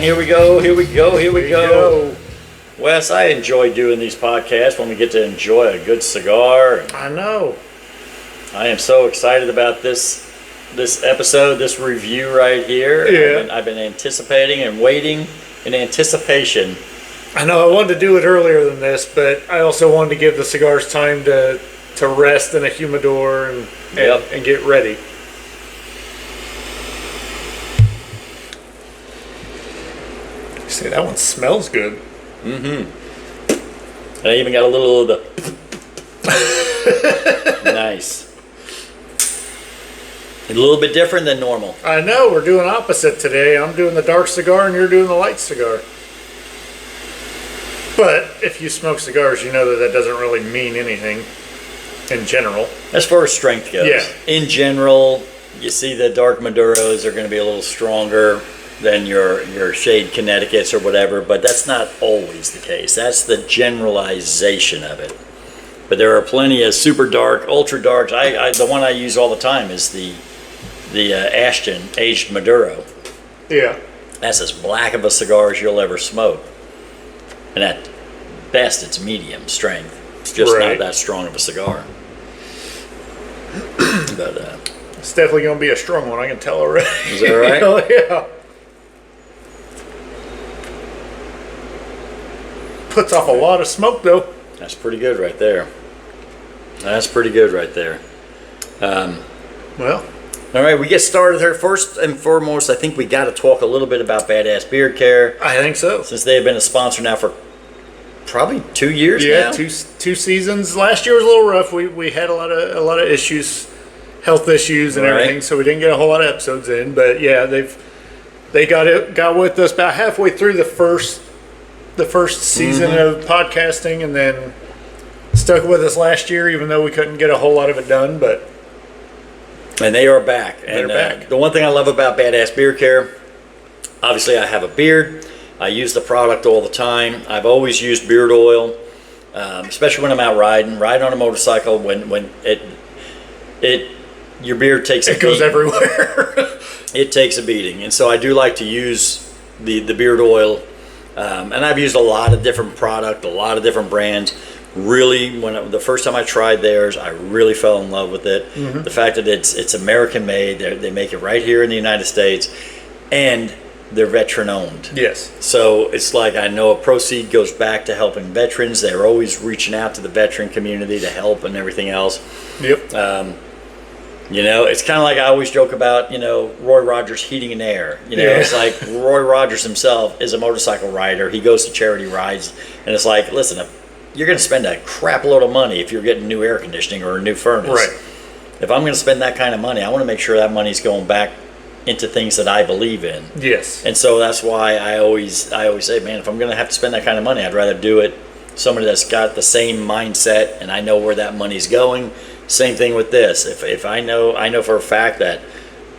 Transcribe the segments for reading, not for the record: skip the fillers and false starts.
Here we go. Wes, I enjoy doing these podcasts when we get to enjoy a good cigar. I know. I am so excited about this episode, this review right here. Yeah. I've been anticipating and waiting in anticipation. I know I wanted to do it earlier than this, but I also wanted to give the cigars time to rest in a humidor and get ready. See, that one smells good. Mm-hmm. And I even got a little of the nice. A little bit different than normal. I know, we're doing opposite today. I'm doing the dark cigar and you're doing the light cigar. But if you smoke cigars, you know that doesn't really mean anything in general. As far as strength goes. Yeah. In general, you see the dark maduros are going to be a little stronger than your shade Connecticut's or whatever, but that's not always the case. That's the generalization of it. But there are plenty of super dark, ultra darks. The one I use all the time is the Ashton aged Maduro. Yeah. That's as black of a cigar as you'll ever smoke. And at best, it's medium strength. It's just not that strong of a cigar. But it's definitely going to be a strong one, I can tell already. Is that right? Oh, yeah. Puts off a lot of smoke, though. That's pretty good right there. That's pretty good right there. Well, all right, we get started here. First and foremost, I think we got to talk a little bit about Badass Beard Care. I think so. Since they have been a sponsor now for probably 2 years now. Yeah, two seasons. Last year was a little rough. We had a lot of issues, health issues and everything, so we didn't get a whole lot of episodes in. But yeah, they got with us about halfway through the first season of podcasting, and then stuck with us last year, even though we couldn't get a whole lot of it done. And they are back. They're back. The one thing I love about Badass Beard Care, obviously I have a beard. I use the product all the time. I've always used beard oil, especially when I'm out riding on a motorcycle. When your beard takes a beating. It goes everywhere. It takes a beating, and so I do like to use the beard oil. And I've used a lot of different product, a lot of different brands. Really, the first time I tried theirs, I really fell in love with it. Mm-hmm. The fact that it's American made, they make it right here in the United States, and they're veteran owned. Yes. So it's like I know a proceed goes back to helping veterans. They're always reaching out to the veteran community to help and everything else. Yep. It's kind of like I always joke about, Roy Rogers Heating and Air. It's like Roy Rogers himself is a motorcycle rider. He goes to charity rides, and it's like, listen, you're going to spend a crap load of money if you're getting new air conditioning or a new furnace. Right. If I'm going to spend that kind of money, I want to make sure that money's going back into things that I believe in. Yes. And so that's why I always say, man, if I'm going to have to spend that kind of money, I'd rather do it somebody that's got the same mindset and I know where that money's going. Same thing with this. If I know for a fact that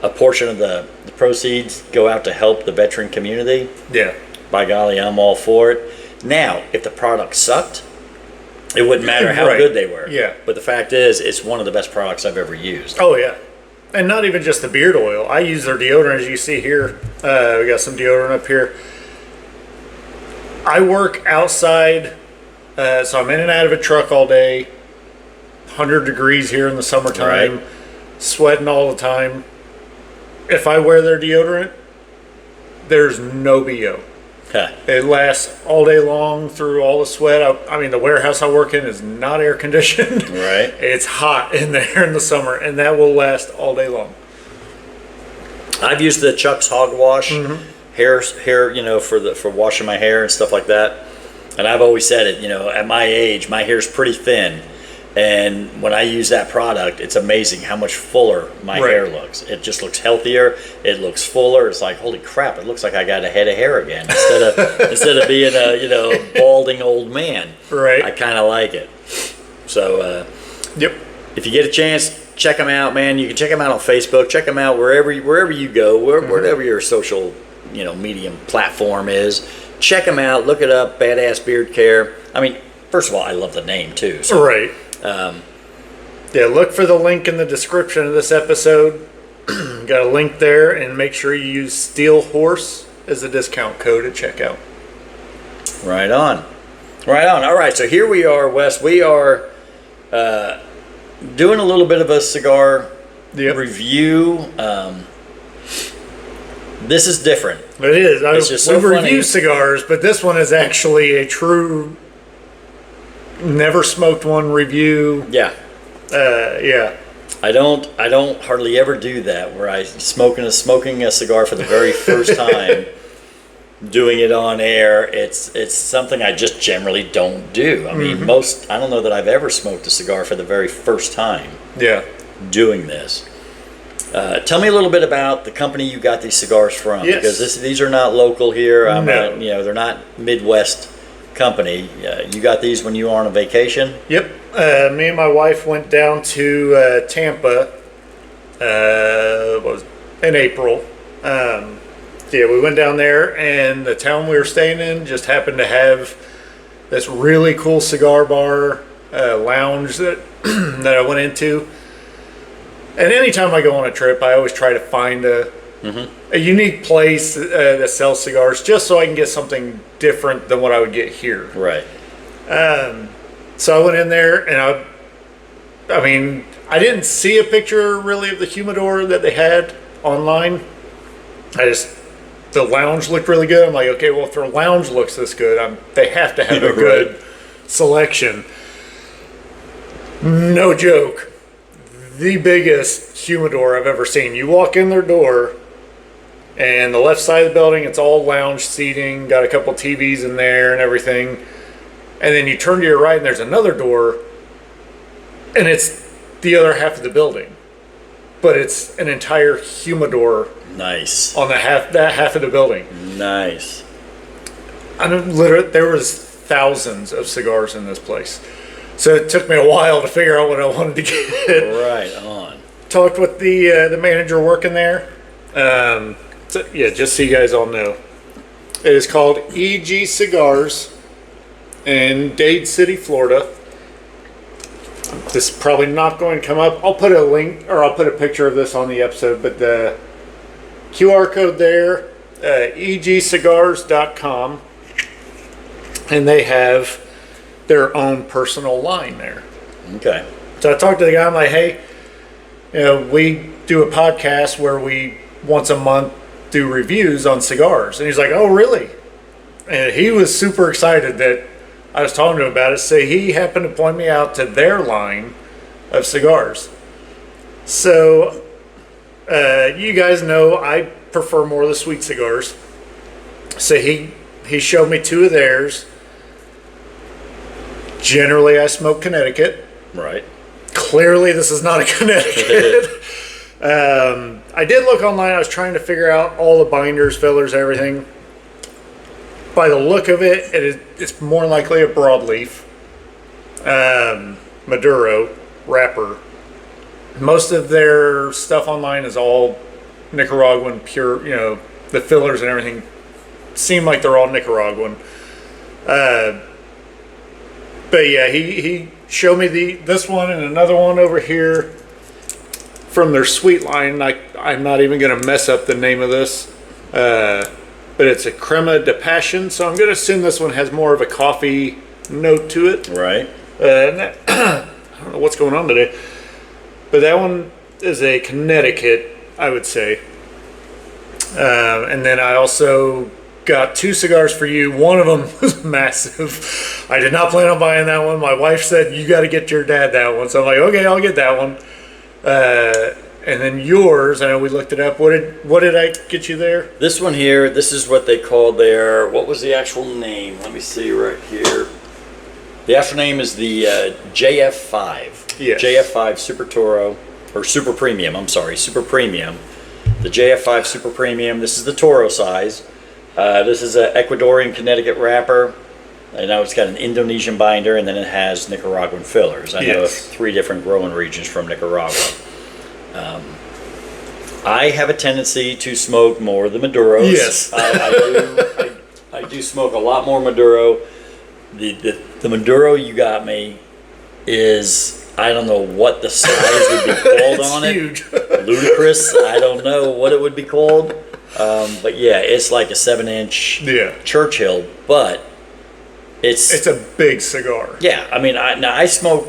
a portion of the proceeds go out to help the veteran community, yeah, by golly, I'm all for it. Now, if the product sucked, it wouldn't matter how good they were. Yeah. But the fact is, it's one of the best products I've ever used. Oh, yeah. And not even just the beard oil. I use their deodorant, as you see here. We got some deodorant up here. I work outside, so I'm in and out of a truck all day. 100 degrees here in the summertime. Right. Sweating all the time. If I wear their deodorant, there's no BO. Huh. It lasts all day long through all the sweat. I mean, the warehouse I work in is not air conditioned. Right. It's hot in there in the summer, and that will last all day long. I've used the Chuck's Hog Wash hair, for washing my hair and stuff like that. And I've always said it, at my age, my hair's pretty thin. And when I use that product, it's amazing how much fuller my hair looks. It just looks healthier. It looks fuller. It's like, holy crap! It looks like I got a head of hair again instead of being a balding old man. Right. I kind of like it. So, yep. If you get a chance, check them out, man. You can check them out on Facebook. Check them out wherever you go, wherever your social medium platform is. Check them out. Look it up. Badass Beard Care. I mean, first of all, I love the name too. So. Right. Yeah, look for the link in the description of this episode. Got a link there, and make sure you use Steel Horse as a discount code at checkout. Right on. Right on. All right, so here we are, Wes. We are doing a little bit of a cigar review. This is different. It is. It's just so we funny. review cigars, but this one is actually a true never smoked one review. Yeah. Yeah. I don't hardly ever do that where I smoking a cigar for the very first time, doing it on air. It's something I just generally don't do. I mean, I don't know that I've ever smoked a cigar for the very first time. Yeah. Doing this. Tell me a little bit about the company you got these cigars from, Yes. because these are not local here. No. They're not Midwest company. You got these when you were on a vacation? Yep. Me and my wife went down to Tampa in April. We went down there, and the town we were staying in just happened to have this really cool cigar bar lounge that that I went into. And anytime I go on a trip, I always try to find a unique place that sells cigars, just so I can get something different than what I would get here. Right. So I went in there, and I didn't see a picture really of the humidor that they had online. The lounge looked really good. I'm like, okay, well, if their lounge looks this good, they have to have a good selection. No joke. The biggest humidor I've ever seen. You walk in their door, and the left side of the building, it's all lounge seating, got a couple TVs in there and everything. And then you turn to your right, and there's another door, and it's the other half of the building. But it's an entire humidor. Nice. On that half of the building. Nice. There was thousands of cigars in this place. So it took me a while to figure out what I wanted to get. Right on. Talked with the manager working there. Just so you guys all know. It is called EGCigars in Dade City, Florida. This is probably not going to come up. I'll put a link, or I'll put a picture of this on the episode, but the QR code there, EGCigars.com, and they have their own personal line there. Okay. So I talked to the guy. I'm like, hey, we do a podcast where we once a month do reviews on cigars, and he's like, oh, really? And he was super excited that I was talking to him about it. So he happened to point me out to their line of cigars. So you guys know I prefer more of the sweet cigars. So he showed me two of theirs. Generally, I smoke Connecticut. Right. Clearly, this is not a Connecticut. I did look online. I was trying to figure out all the binders, fillers, everything. By the look of it, it's more likely a broadleaf. Maduro wrapper. Most of their stuff online is all Nicaraguan pure, the fillers and everything seem like they're all Nicaraguan. But yeah, he showed me this one and another one over here from their sweet line. I'm not even going to mess up the name of this. But it's a crema de passion, so I'm going to assume this one has more of a coffee note to it. Right. I don't know what's going on today. But that one is a Connecticut, I would say. And then I also got two cigars for you. One of them was massive. I did not plan on buying that one. My wife said, you got to get your dad that one. So I'm like, okay, I'll get that one. And then yours, I know we looked it up. What did I get you there? This one here, this is what they called what was the actual name? Let me see right here. The actual name is the JF5. Yes. JF5 Super Toro, or Super Premium, I'm sorry, Super Premium. The JF5 Super Premium, this is the Toro size. This is an Ecuadorian Connecticut wrapper. I know it's got an Indonesian binder, and then it has Nicaraguan fillers. I know of 3 different growing regions from Nicaragua. I have a tendency to smoke more of the Maduros. Yes. I do smoke a lot more Maduro. The Maduro you got me is, I don't know what the size would be called on it. Huge. Ludicrous. I don't know what it would be called. But yeah, it's like a 7-inch Yeah. Churchill, but It's a big cigar. yeah. I mean, I smoke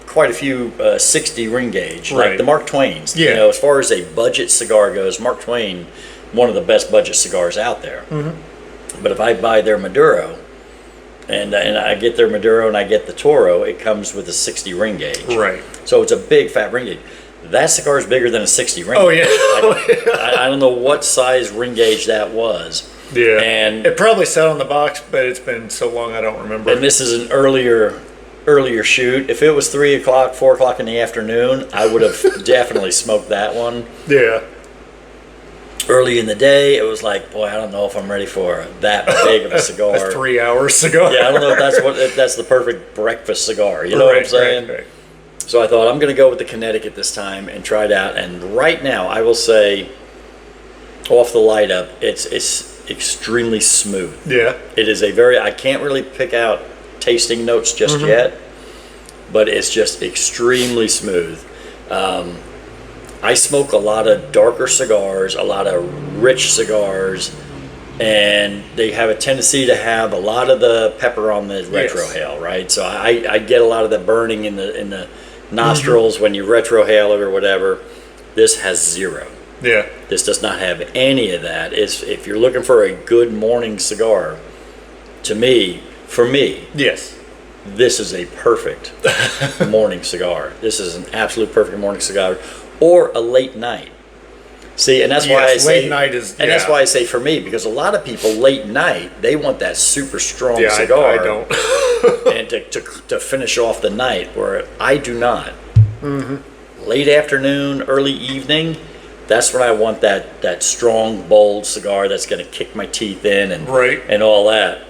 quite a few 60 ring gauge, like Right. the Mark Twains. Yeah. You know, as far as a budget cigar goes, Mark Twain, one of the best budget cigars out there. But if I buy their Maduro, and I get their Maduro and I get the Toro, it comes with a 60 ring gauge. Right. So it's a big fat ring gauge. That cigar is bigger than a 60 ring. Oh, gauge. yeah. I don't know what size ring gauge that was. Yeah. And it probably said on the box, but it's been so long I don't remember. And this is an earlier shoot. If it was 3 o'clock, 4 o'clock in the afternoon, I would have definitely smoked that one. Yeah. Early in the day, it was like, boy, I don't know if I'm ready for that big of a cigar. A 3-hour cigar. Yeah, I don't know if that's the perfect breakfast cigar. You know what I'm saying? Right. So I thought I'm going to go with the Connecticut this time and try it out. And right now, I will say, off the light up, it's extremely smooth. Yeah. It is I can't really pick out tasting notes just yet, but it's just extremely smooth. I smoke a lot of darker cigars, a lot of rich cigars, and they have a tendency to have a lot of the pepper on the retrohale, right? So I get a lot of the burning in the nostrils when you retrohale it or whatever. This has zero. Yeah. This does not have any of that. If you're looking for a good morning cigar, for me, Yes. this is a perfect morning cigar. This is an absolute perfect morning cigar, or a late night. See, and that's why I say late night is. and that's why I say for me, because a lot of people late night, they want that super strong cigar. I don't. And to finish off the night, where I do not. Late afternoon, early evening, that's when I want that strong, bold cigar that's going to kick my teeth in and all that.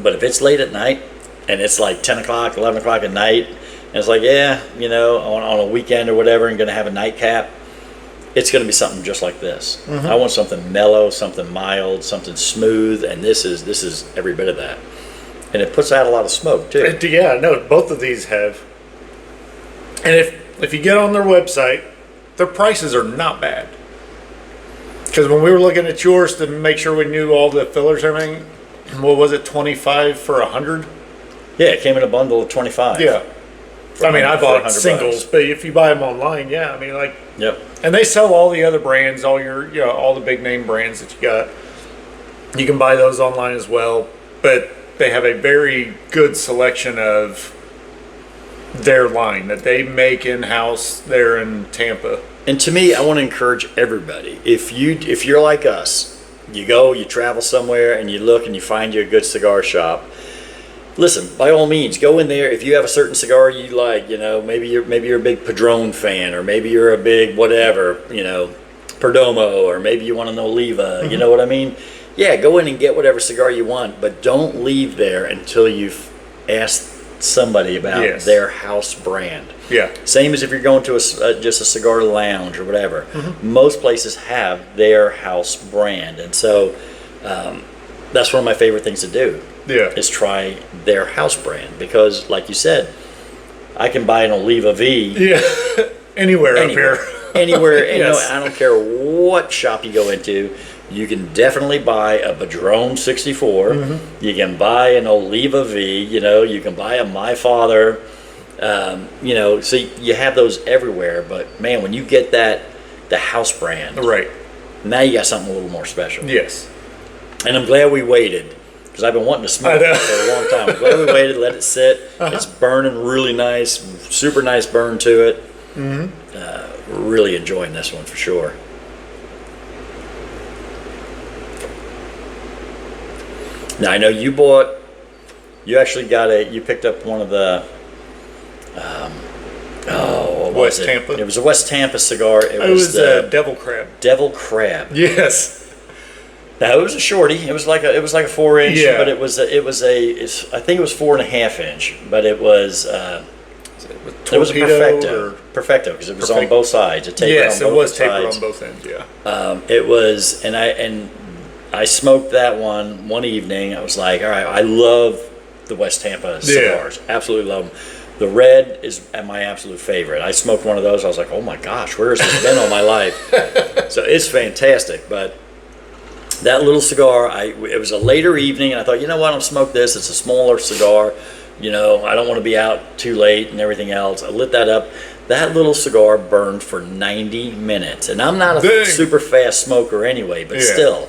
But if it's late at night and it's like 10 o'clock, 11 o'clock at night, and it's like, yeah, you know, on a weekend or whatever, and going to have a nightcap, it's going to be something just like this. I want something mellow, something mild, something smooth, and this is every bit of that. And it puts out a lot of smoke too. Yeah, no, both of these have. And if you get on their website, their prices are not bad. Because when we were looking at yours to make sure we knew all the fillers and everything, what was it, 25 for 100? Yeah, it came in a bundle of 25. Yeah. I mean, I for bought 100 singles, bucks. but if you buy them online, yeah, I mean, like, Yep. and they sell all the other brands, all the big name brands that you got. You can buy those online as well, but they have a very good selection of their line that they make in-house there in Tampa. And to me, I want to encourage everybody. If you're like us, you travel somewhere and you look and you find you a good cigar shop. Listen, by all means, go in there. If you have a certain cigar you like, you know, maybe you're a big Padron fan, or maybe you're a big whatever, you know, Perdomo, or maybe you want an Oliva. You know what I mean? Yeah, go in and get whatever cigar you want, but don't leave there until you've asked somebody about their house brand. Yeah. Same as if you're going to just a cigar lounge or whatever. Most places have their house brand, and so that's one of my favorite things to do. Yeah. Is try their house brand, because, like you said, I can buy an Oliva V Yeah. Anywhere up here. anywhere. You know, Yes. I don't care what shop you go into. You can definitely buy a Padron 64. You can buy an Oliva V. You know, you can buy a My Father. You know, so you have those everywhere. But man, when you get the house brand, Right. now you got something a little more special. Yes. And I'm glad we waited, because I've been wanting to smoke I know. it for a long time. I'm glad we waited, let it sit. It's burning really nice, super nice burn to it. Really enjoying this one for sure. Now I know you picked up one of the, what was West it? Tampa? It was a West Tampa cigar. It It was was the Devil Crab. Devil Crab. Yes. Now it was a shorty. It was like a 4-inch, Yeah. but I think it was 4.5 inch, but it was a perfecto because it was on both sides. It tapered Yes, on it both was tapered sides. on both ends. Yeah. It was, and I smoked that one evening. I was like, all right, I love the West Tampa cigars. Absolutely love them. The red is my absolute favorite. I smoked one of those. I was like, oh my gosh, where has this been all my life? So it's fantastic. But That little cigar, it was a later evening, and I thought, you know what, I'll smoke this. It's a smaller cigar. You know, I don't want to be out too late and everything else. I lit that up. That little cigar burned for 90 minutes. And I'm not a super fast smoker anyway, but still,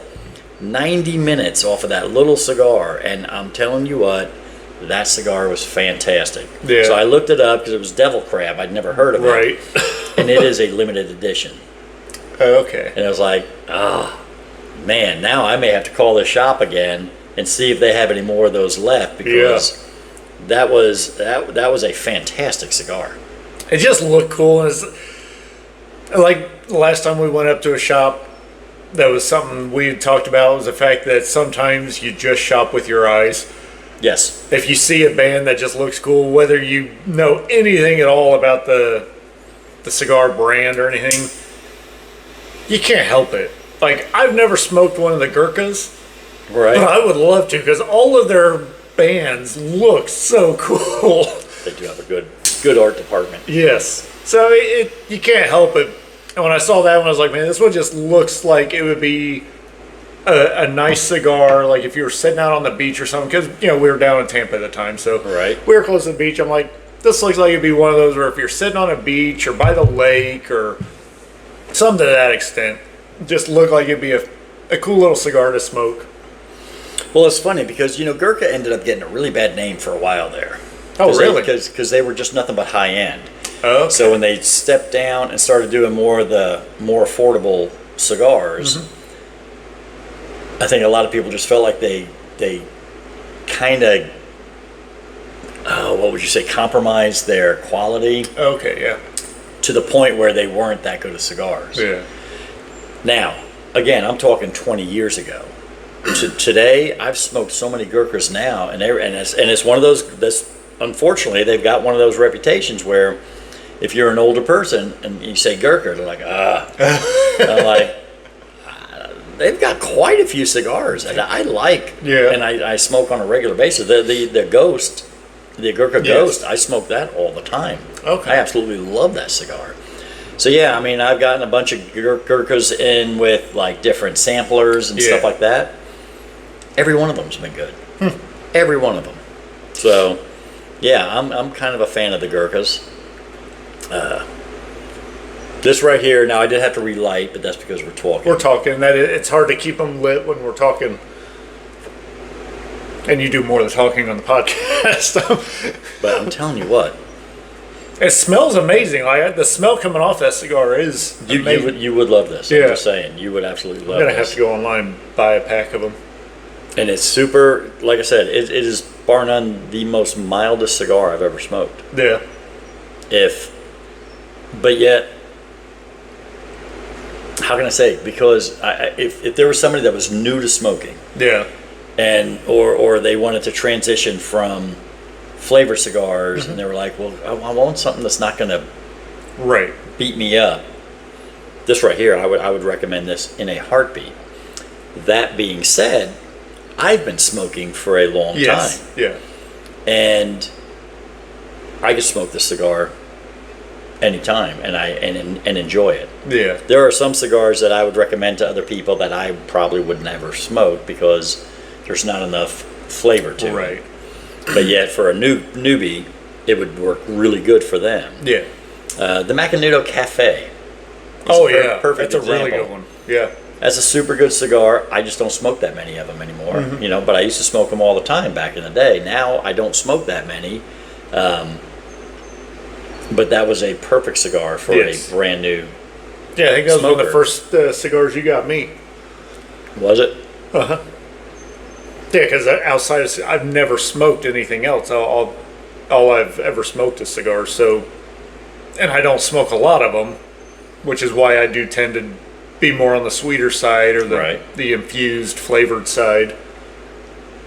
90 minutes off of that little cigar. And I'm telling you what, that cigar was fantastic. Yeah. So I looked it up because it was Devil Crab. I'd never heard of it. Right. And it is a limited edition. Okay. And I was like, man, now I may have to call the shop again and see if they have any more of those left, because that was a fantastic cigar. It just looked cool. And like the last time we went up to a shop, that was something we had talked about, was the fact that sometimes you just shop with your eyes. Yes. If you see a band that just looks cool, whether you know anything at all about the cigar brand or anything, you can't help it. Like, I've never smoked one of the Gurkhas, right? But I would love to, because all of their bands look so cool. They do have a good art department. Yes. So you can't help it. And when I saw that one, I was like, man, this one just looks like it would be a nice cigar, like if you were sitting out on the beach or something, because, you know, we were down in Tampa at the time, so we were close to the beach. I'm like, this looks like it'd be one of those where if you're sitting on a beach or by the lake or something to that extent, just look like it'd be a cool little cigar to smoke. Well, it's funny because, you know, Gurkha ended up getting a really bad name for a while there. Oh, really? Because they were just nothing but high end. Oh, okay. So when they stepped down and started doing more of the more affordable cigars, I think a lot of people just felt like they kind of, what would you say, compromised their quality. Okay, yeah. To the point where they weren't that good of cigars. Yeah. Now, again, I'm talking 20 years ago. Today, I've smoked so many Gurkhas now, and it's one of those. Unfortunately, they've got one of those reputations where, if you're an older person and you say Gurkha, they're like, I'm like, they've got quite a few cigars that I like, and I smoke on a regular basis. The Ghost, the Gurkha Ghost, I smoke that all the time. Okay. I absolutely love that cigar. So yeah, I mean, I've gotten a bunch of Gurkhas in with like different samplers and stuff like that. Every one of them's been good. Every one of them. So yeah, I'm kind of a fan of the Gurkhas. This right here, now I did have to relight, but that's because we're talking. We're talking. It's hard to keep them lit when we're talking. And you do more of the talking on the podcast. But I'm telling you what. It smells amazing. Like, the smell coming off that cigar is amazing. You would love this. I'm just saying. You would absolutely love this. I'm going to have to go online and buy a pack of them. And it's super, like I said, it is bar none the most mildest cigar I've ever smoked. Yeah. But yet, how can I say? Because if there was somebody that was new to smoking, and or they wanted to transition from flavor cigars, and they were like, well, I want something that's not going to beat me up. This right here, I would recommend this in a heartbeat. That being said, I've been smoking for a long time. Yeah. And I can smoke this cigar anytime and enjoy it. Yeah. There are some cigars that I would recommend to other people that I probably would never smoke because there's not enough flavor to it. Right. But yet for a newbie, it would work really good for them. Yeah. The Macanudo Cafe. Perfect. That's a really good one. Yeah. That's a super good cigar. I just don't smoke that many of them anymore. You know, but I used to smoke them all the time back in the day. Now I don't smoke that many. But that was a perfect cigar for a brand new Yeah, I think that was one of the first cigars you got me. Was it? Uh-huh. Yeah, because outside of, I've never smoked anything else. All I've ever smoked is cigars. So, and I don't smoke a lot of them, which is why I do tend to be more on the sweeter side or the infused flavored side.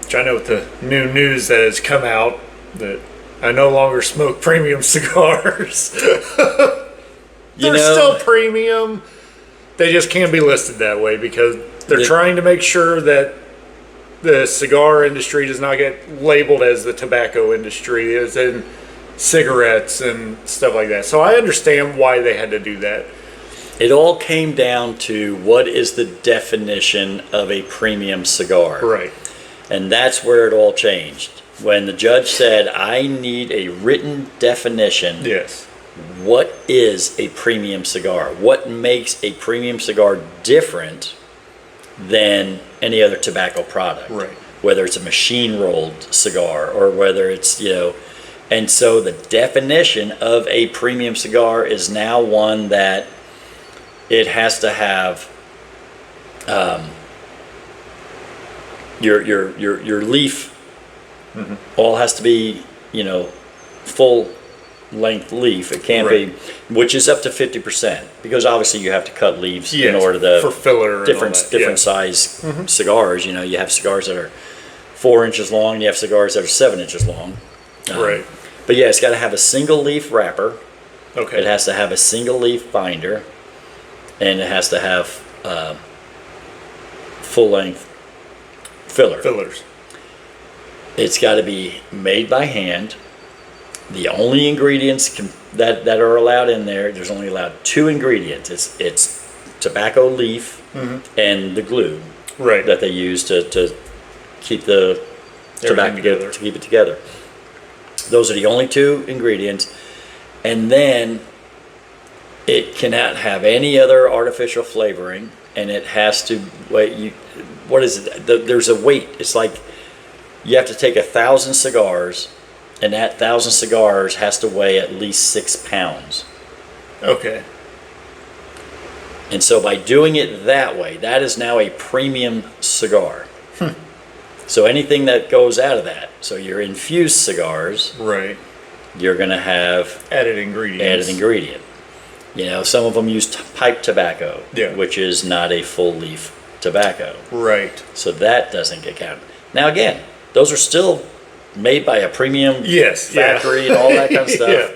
Which I know with the new news that has come out that I no longer smoke premium cigars. They're still premium. They just can't be listed that way because they're trying to make sure that the cigar industry does not get labeled as the tobacco industry, as in cigarettes and stuff like that. So I understand why they had to do that. It all came down to what is the definition of a premium cigar. Right. And that's where it all changed. When the judge said, I need a written definition. Yes. What is a premium cigar? What makes a premium cigar different than any other tobacco product? Right. Whether it's a machine rolled cigar or whether it's, and so the definition of a premium cigar is now one that it has to have your leaf all has to be, full length leaf. It can't be, which is up to 50%, because obviously you have to cut leaves in order to for filler different size cigars. You have cigars that are 4 inches long, and you have cigars that are 7 inches long. Right. But yeah, it's got to have a single leaf wrapper. Okay. It has to have a single leaf binder, and it has to have full length fillers. It's got to be made by hand. The only ingredients that are allowed in there, there's only allowed 2 ingredients. It's tobacco leaf and the glue that they use to keep the tobacco together. To keep it together. Those are the only 2 ingredients. And then it cannot have any other artificial flavoring, and it has to what is it? There's a weight. It's like you have to take 1,000 cigars, and that 1,000 cigars has to weigh at least 6 pounds. Okay. And so by doing it that way, that is now a premium cigar. So anything that goes out of that, so your infused cigars, right, you're going to have added ingredient. Some of them use pipe tobacco, yeah, which is not a full leaf tobacco. Right. So that doesn't get counted. Now again, those are still made by a premium factory and all that kind of stuff. Yeah.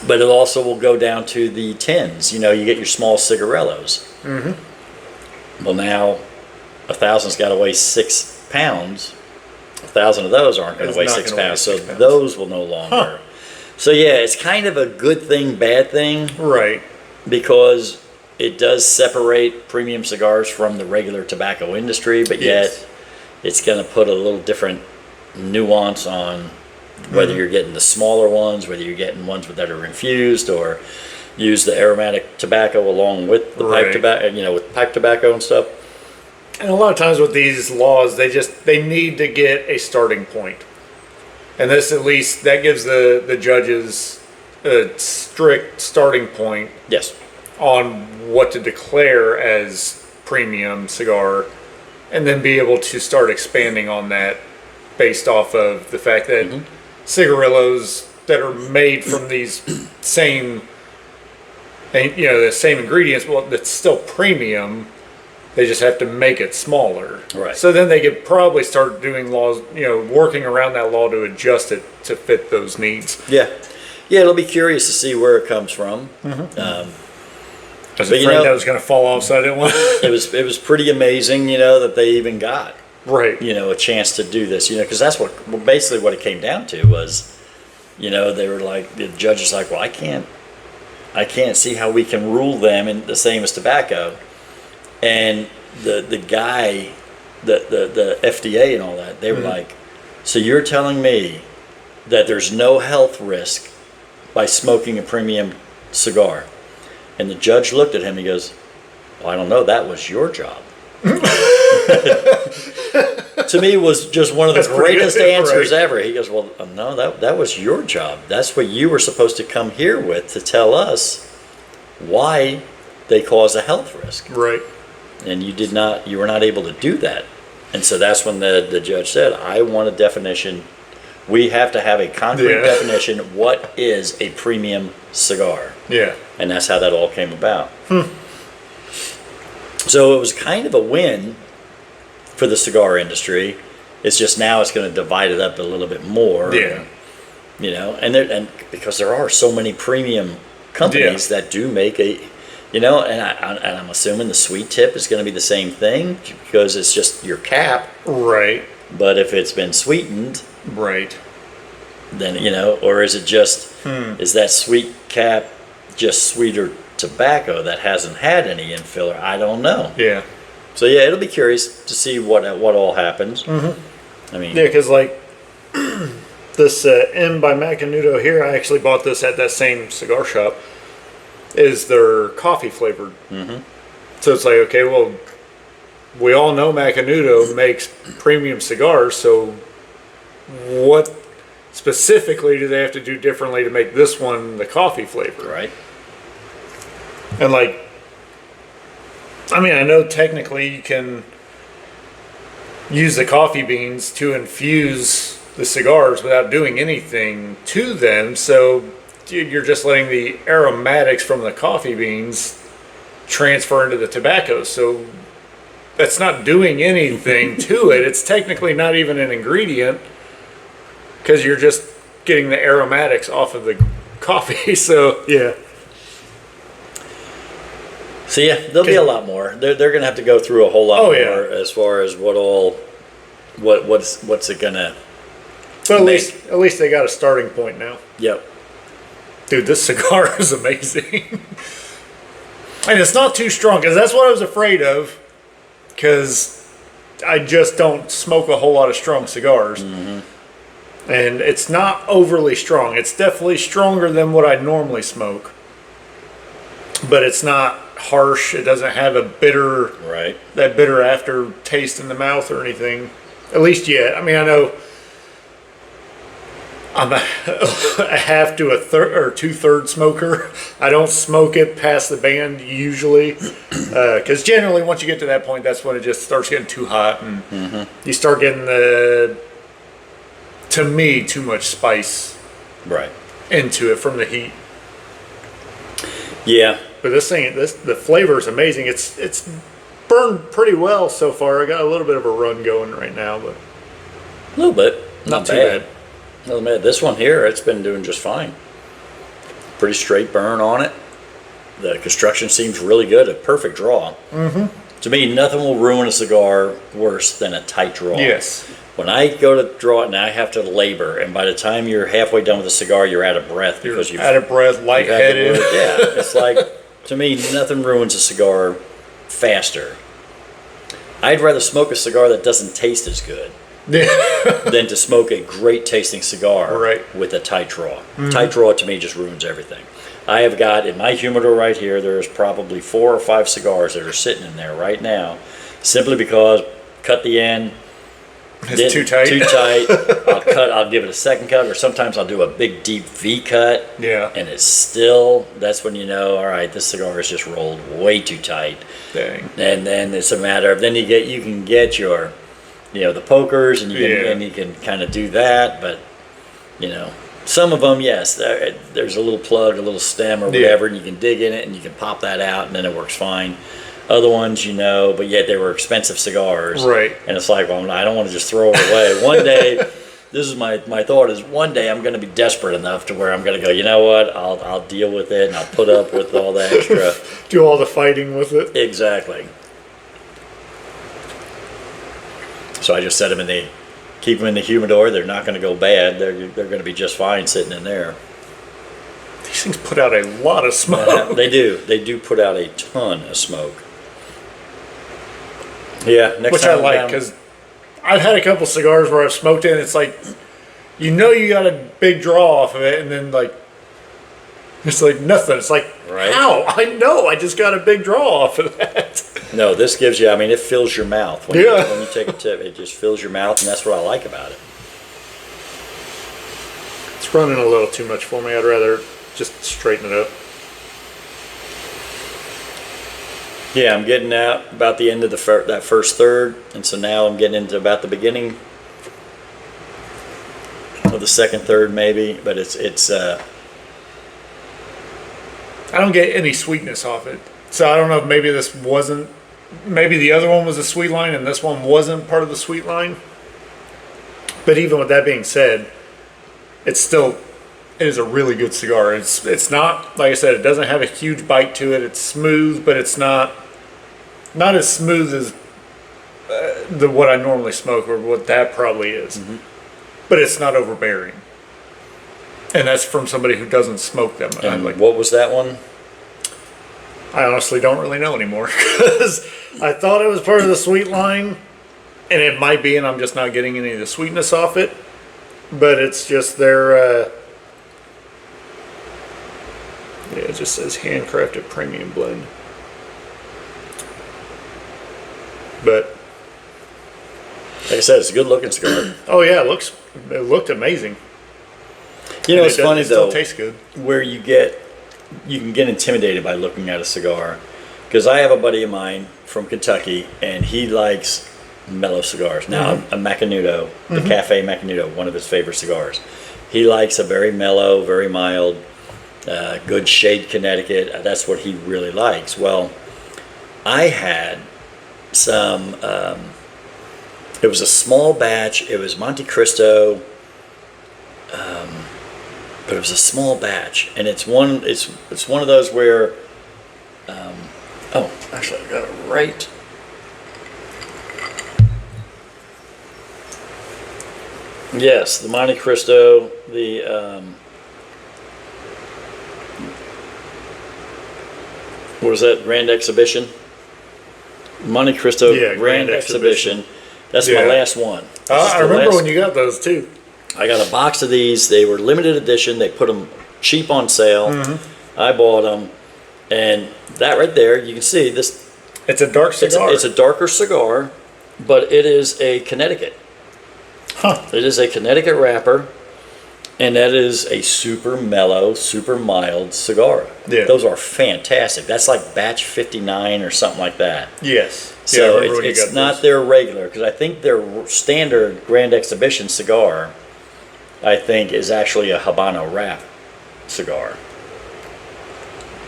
But it also will go down to the tins. You get your small cigarillos. Well, now 1,000's got to weigh 6 pounds. 1,000 of those aren't going to weigh 6 pounds, so those will no longer. So yeah, it's kind of a good thing, bad thing. Right. Because it does separate premium cigars from the regular tobacco industry, but yet it's going to put a little different nuance on whether you're getting the smaller ones, whether you're getting ones that are infused or use the aromatic tobacco along with the pipe tobacco, with pipe tobacco and stuff. And a lot of times with these laws, they need to get a starting point. And this, at least, that gives the judges a strict starting point. Yes. On what to declare as premium cigar, and then be able to start expanding on that based off of the fact that cigarillos that are made from these same, the same ingredients, well, that's still premium. They just have to make it smaller. Right. So then they could probably start doing laws, working around that law to adjust it to fit those needs. Yeah. Yeah, it'll be curious to see where it comes from. I was afraid that was going to fall off, so I didn't want it was pretty amazing, that they even got a chance to do this, because that's basically what it came down to was, they were like, the judge is like, well, I can't see how we can rule them in the same as tobacco. And the guy, the FDA and all that, they were like, so you're telling me that there's no health risk by smoking a premium cigar? And the judge looked at him, he goes, well, I don't know, that was your job. To me, was just one of the greatest answers ever. He goes, well, no, that was your job. That's what you were supposed to come here with, to tell us why they cause a health risk. Right. And you were not able to do that. And so that's when the judge said, I want a definition. We have to have a concrete definition. What is a premium cigar? Yeah. And that's how that all came about. So it was kind of a win for the cigar industry. It's just now it's going to divide it up a little bit more. Yeah. And because there are so many premium companies that do make and I'm assuming the sweet tip is going to be the same thing because it's just your cap. Right. But if it's been sweetened. Right. Then, or is it just, is that sweet cap just sweeter tobacco that hasn't had any infiller, I don't know. Yeah. So yeah, it'll be curious to see what all happens. I mean, Yeah, because like this M by Macanudo here, I actually bought this at that same cigar shop. Is their coffee flavored? So it's like, okay, well, we all know Macanudo makes premium cigars, so what specifically do they have to do differently to make this one the coffee flavor? right? And like, I mean, I know technically you can use the coffee beans to infuse the cigars without doing anything to them, so you're just letting the aromatics from the coffee beans transfer into the tobacco. So that's not doing anything to it. It's technically not even an ingredient because you're just getting the aromatics off of the coffee. So yeah. So yeah, there'll be a lot more. They're going to have to go through a whole lot more as far as what's it gonna. But at least they got a starting point now. Yep. Dude, this cigar is amazing. And it's not too strong, because that's what I was afraid of, because I just don't smoke a whole lot of strong cigars. And it's not overly strong. It's definitely stronger than what I normally smoke. But it's not harsh. It doesn't have a bitter, that bitter aftertaste in the mouth or anything. At least yet. I mean, I know I'm a half to a third or 2/3 smoker. I don't smoke it past the band usually, because generally once you get to that point, that's when it just starts getting too hot and you start getting to me, too much spice into it from the heat. Yeah. But the flavor is amazing. It's burned pretty well so far. I got a little bit of a run going right now, but A little bit. not too bad. Not bad. This one here, it's been doing just fine. Pretty straight burn on it. The construction seems really good. A perfect draw. To me, nothing will ruin a cigar worse than a tight draw. Yes. When I go to draw it, and I have to labor, and by the time you're halfway done with the cigar, you're out of breath because you've out of breath, lightheaded. Yeah, it's like, to me, nothing ruins a cigar faster. I'd rather smoke a cigar that doesn't taste as good than to smoke a great tasting cigar with a tight draw. Tight draw to me just ruins everything. I have got in my humidor right here, there's probably 4 or 5 cigars that are sitting in there right now, simply because cut the end. It's too tight. Too tight. I'll give it a second cut, or sometimes I'll do a big deep V cut. Yeah. And it's still, that's when you know, all right, this cigar is just rolled way too tight. Dang. And then it's a matter of, then you can get your, the pokers, and you can kind of do that, but some of them, yes, there's a little plug, a little stem or whatever, and you can dig in it and you can pop that out and then it works fine. Other ones, but yet they were expensive cigars. Right. And it's like, well, I don't want to just throw it away. One day, this is my thought is one day I'm going to be desperate enough to where I'm going to go, you know what, I'll deal with it and I'll put up with all the extra. Do all the fighting with it. Exactly. So I just set them keep them in the humidor. They're not going to go bad. They're going to be just fine sitting in there. These things put out a lot of smoke. They do. They do put out a ton of smoke. Yeah, which I like, because I've had a couple cigars where I've smoked it and it's like, you got a big draw off of it, and then like it's like nothing. It's like, how? I know, I just got a big draw off of that. No, this gives you, it fills your mouth. When you take a tip, it just fills your mouth, and that's what I like about it. It's running a little too much for me. I'd rather just straighten it up. Yeah, I'm getting out about the end of that first third, and so now I'm getting into about the beginning of the second third, maybe. But it's. I don't get any sweetness off it, so I don't know if maybe this wasn't. Maybe the other one was a sweet line, and this one wasn't part of the sweet line. But even with that being said, it is a really good cigar. It's not, like I said, it doesn't have a huge bite to it. It's smooth, but it's not as smooth as what I normally smoke, or what that probably is. But it's not overbearing. And that's from somebody who doesn't smoke them. And what was that one? I honestly don't really know anymore because I thought it was part of the sweet line, and it might be, and I'm just not getting any of the sweetness off it. But it's just their, yeah, it just says handcrafted premium blend. But like I said, it's a good looking cigar. oh yeah, it looked amazing. You know, it's funny it still though, tastes good. where you can get intimidated by looking at a cigar. Because I have a buddy of mine from Kentucky, and he likes mellow cigars. Now, a Macanudo, the Cafe Macanudo, one of his favorite cigars. He likes a very mellow, very mild, good shade Connecticut. That's what he really likes. Well, I had some, it was a small batch. It was Monte Cristo, but it was a small batch, and it's one of those where, oh, actually, I got it right. Yes, the Monte Cristo, the what was that? Grand Exhibition. Monte Cristo Grand Exhibition. That's my last one. I remember when you got those too. I got a box of these. They were limited edition. They put them cheap on sale. I bought them, and that right there, you can see this. It's a dark cigar. It's a darker cigar, but it is a Connecticut. Huh. It is a Connecticut wrapper, and that is a super mellow, super mild cigar. Yeah. Those are fantastic. That's like batch 59 or something like that. Yes. So yeah, it's not their regular, because I think their standard Grand Exhibition cigar, I think, is actually a Habano wrap cigar.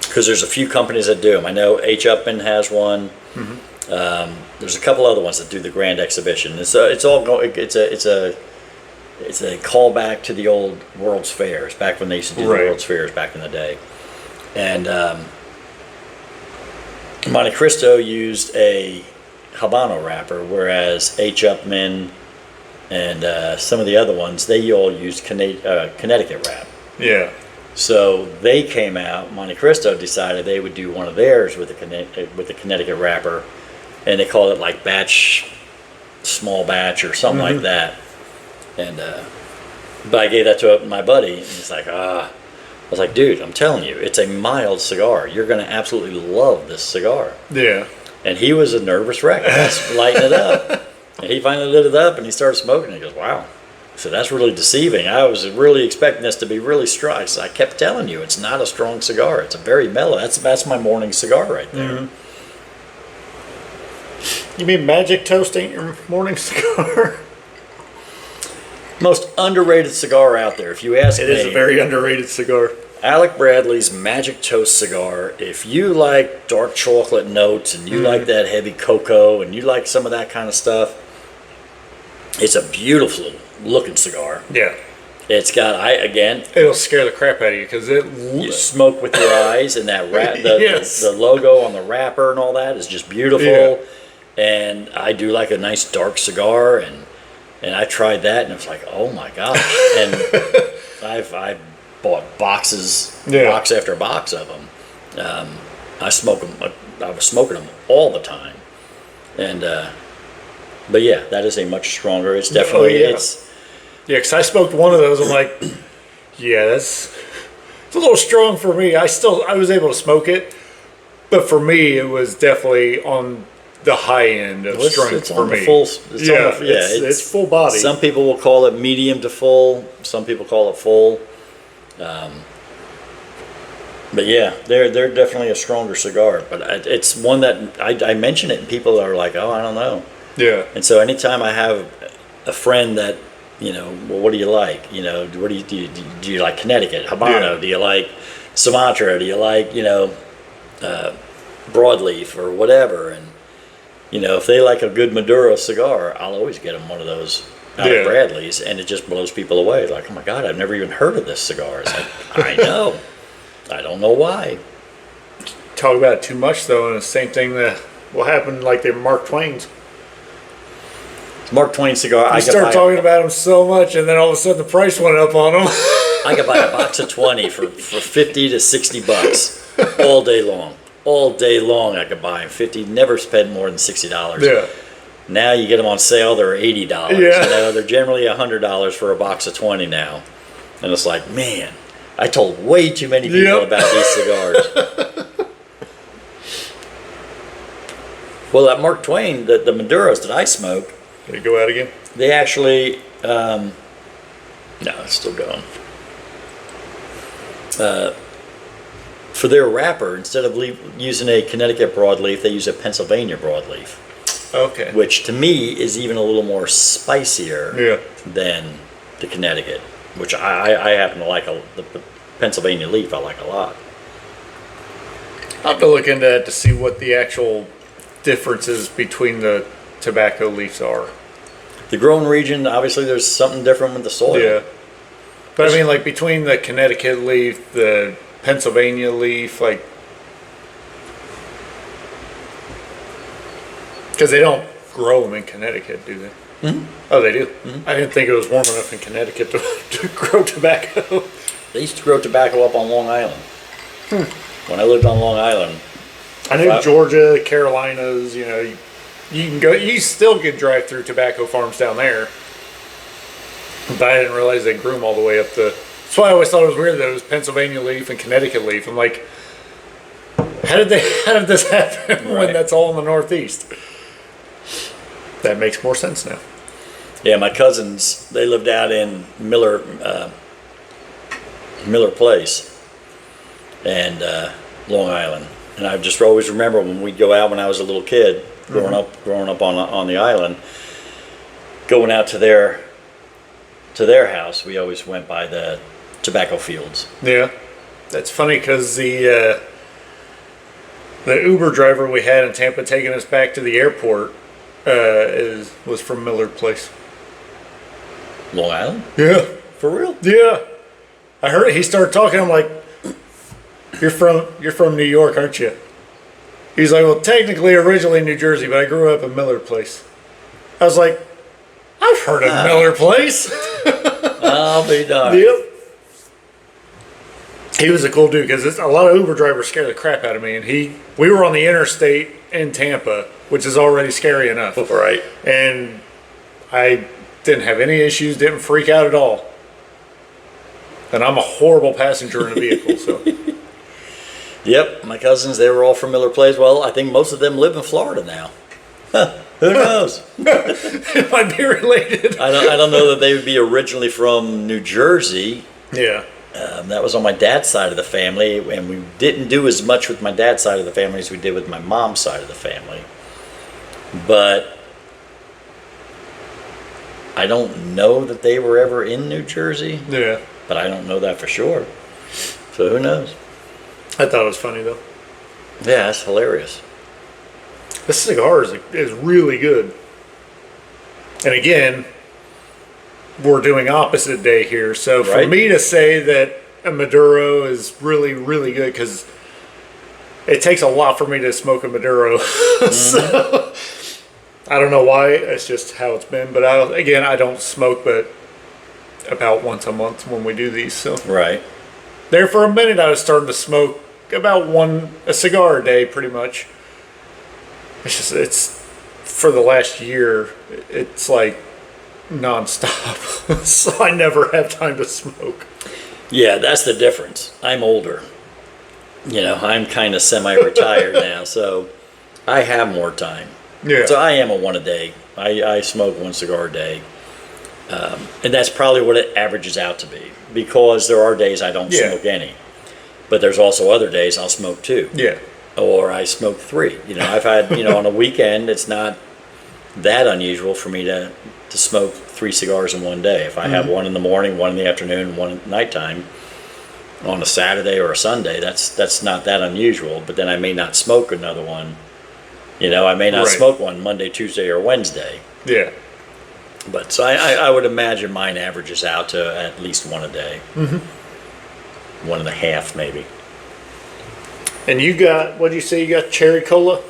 Because there's a few companies that do them. I know H. Upman has one. There's a couple other ones that do the Grand Exhibition. It's a callback to the old World's Fairs, back when they used to do the World's Fairs back in the day. And Monte Cristo used a Habano wrapper, whereas H. Upman and some of the other ones, they all used Connecticut wrap. Yeah. So they came out, Monte Cristo decided they would do one of theirs with the Connecticut wrapper, and they called it like small batch or something like that. And but I gave that to my buddy, and he's like, I was like, dude, I'm telling you, it's a mild cigar. You're going to absolutely love this cigar. Yeah. And he was a nervous wreck. I was lighting it up. And he finally lit it up, and he started smoking. He goes, wow. So that's really deceiving. I was really expecting this to be really strong. So I kept telling you, it's not a strong cigar. It's a very mellow. That's my morning cigar right there. You mean Magic Toast ain't your morning cigar? Most underrated cigar out there, if you ask me. It is a very underrated cigar. Alec Bradley's Magic Toast cigar. If you like dark chocolate notes, and you like that heavy cocoa, and you like some of that kind of stuff, it's a beautiful looking cigar. Yeah. It's got, it'll scare the crap out of you because you smoke with your eyes, and that the logo on the wrapper and all that is just beautiful. Yeah. And I do like a nice dark cigar, and I tried that, and it was like, oh my gosh. And I bought box after box of them. I smoke them. I was smoking them all the time, and but yeah, that is a much stronger. It's definitely Yeah, because I smoked one of those. I'm like, yeah, it's a little strong for me. I was able to smoke it, but for me, it was definitely on the high end of strength for me. It's full body. Some people will call it medium to full. Some people call it full. But yeah, they're definitely a stronger cigar. But it's one that I mention it, and people are like, oh, I don't know. Yeah. And so anytime I have a friend that, well, what do you like? What do you like Connecticut, Habano? Yeah. Do you like Sumatra? Do you like, broadleaf or whatever? And, if they like a good Maduro cigar, I'll always get them one of those out of Bradley's, and it just blows people away. Like, oh my God, I've never even heard of this cigar. It's like, I know. I don't know why. Talk about it too much, though, and the same thing that will happen like the Mark Twain's. Mark Twain cigar. You start talking about them so much, and then all of a sudden the price went up on them. I could buy a box of 20 for $50 to $60 all day long. all day long. I could buy them 50. Never spend more than $60. Yeah. Now you get them on sale. They're $80. Yeah. You know, they're generally $100 for a box of 20 now. And it's like, man, I told way too many people about these cigars. Well, at Mark Twain, the Maduros that I smoke, Did it go out again? they actually, no, it's still going. For their wrapper, instead of using a Connecticut broadleaf, they use a Pennsylvania broadleaf. Okay. Which to me is even a little more spicier than the Connecticut, which I happen to like. The Pennsylvania leaf I like a lot. I'll have to look into that to see what the actual differences between the tobacco leaves are. The growing region, obviously there's something different with the soil. Yeah. But I mean, like between the Connecticut leaf, the Pennsylvania leaf, like, because they don't grow them in Connecticut, do they? Mm-hmm. Oh, they do. Mm-hmm. I didn't think it was warm enough in Connecticut to grow tobacco. They used to grow tobacco up on Long Island. When I lived on Long Island. I knew Georgia, Carolinas, you know, you can go, you still get drive-through tobacco farms down there. But I didn't realize they grew them all the way up the. That's why I always thought it was weird that it was Pennsylvania leaf and Connecticut leaf. I'm like, how did this happen when that's all in the Northeast? That makes more sense now. Yeah, my cousins, they lived out in Miller Place and Long Island. And I just always remember when we'd go out when I was a little kid, growing up on the island, going out to their house, we always went by the tobacco fields. Yeah, that's funny because the Uber driver we had in Tampa taking us back to the airport was from Millard Place. Long Island? Yeah, For real? yeah. I heard it. He started talking. I'm like, "You're from New York, aren't you?" He's like, "Well, technically, originally New Jersey, but I grew up in Millard Place." I was like, "I've heard of Millard Place." I'll be darned. Yep. He was a cool dude because a lot of Uber drivers scare the crap out of me, and we were on the interstate in Tampa, which is already scary enough. Right. And I didn't have any issues, didn't freak out at all. And I'm a horrible passenger in a vehicle, so. Yep, my cousins, they were all from Miller Place. Well, I think most of them live in Florida now. Who knows? It might be related. I don't know that they would be originally from New Jersey. Yeah. That was on my dad's side of the family, and we didn't do as much with my dad's side of the family as we did with my mom's side of the family. But I don't know that they were ever in New Jersey. Yeah. But I don't know that for sure. So who knows? I thought it was funny, though. Yeah, that's hilarious. This cigar is really good. And again, we're doing opposite day here. So for me to say that a Maduro is really, really good, because it takes a lot for me to smoke a Maduro. So I don't know why. It's just how it's been. But I don't smoke but about once a month when we do these. So Right. there for a minute I was starting to smoke about a cigar a day pretty much. It's for the last year, it's like nonstop. So I never have time to smoke. Yeah, that's the difference. I'm older. You know, I'm kind of semi-retired now, so I have more time. Yeah. So I am a one a day. I smoke one cigar a day. And that's probably what it averages out to be, because there are days I don't smoke any. But there's also other days I'll smoke two. Yeah. Or I smoke three. You know, I've had, on a weekend, it's not that unusual for me to smoke 3 cigars in one day. If I have one in the morning, one in the afternoon, and one at nighttime on a Saturday or a Sunday, that's not that unusual. But then I may not smoke another one. I may not smoke one Monday, Tuesday, or Wednesday. Yeah. But so I would imagine mine averages out to at least one a day. Mm-hmm. 1.5 maybe. And you got, what did you say, you got cherry cola?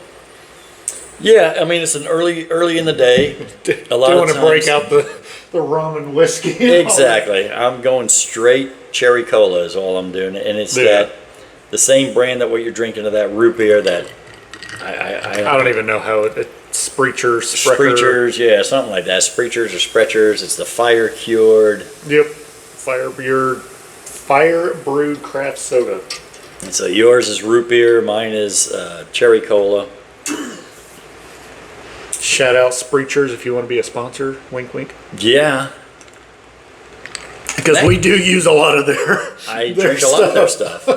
Yeah, I mean, it's an early in the day. A lot Don't of want to break out the rum and whiskey. Exactly. I'm going straight cherry cola is all I'm doing. And it's that the same brand that what you're drinking of that root beer that I don't even know how Spreechers, Spreechers, yeah, something like that. Spreechers or Sprechers. It's the fire cured. Yep, fire brewed craft soda. And so yours is root beer. Mine is cherry cola. Shout out Spreechers if you want to be a sponsor. Wink, wink. Yeah. Because we do use a lot of their. I drink a lot of their stuff.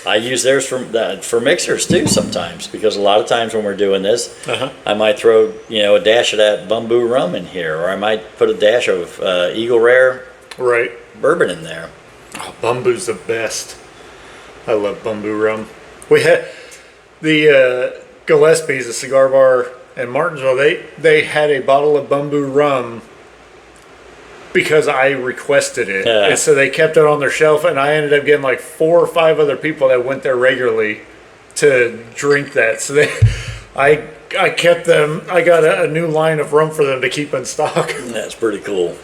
I use theirs for mixers too sometimes, because a lot of times when we're doing this, I might throw a dash of that Bumbu rum in here, or I might put a dash of Eagle Rare bourbon in there. Oh, Bumbu's the best. I love Bumbu rum. We had the Gillespie's, a cigar bar in Martinsville. They had a bottle of Bumbu rum because I requested it. And so they kept it on their shelf, and I ended up getting like 4 or 5 other people that went there regularly to drink that. So I kept them. I got a new line of rum for them to keep in stock. That's pretty cool.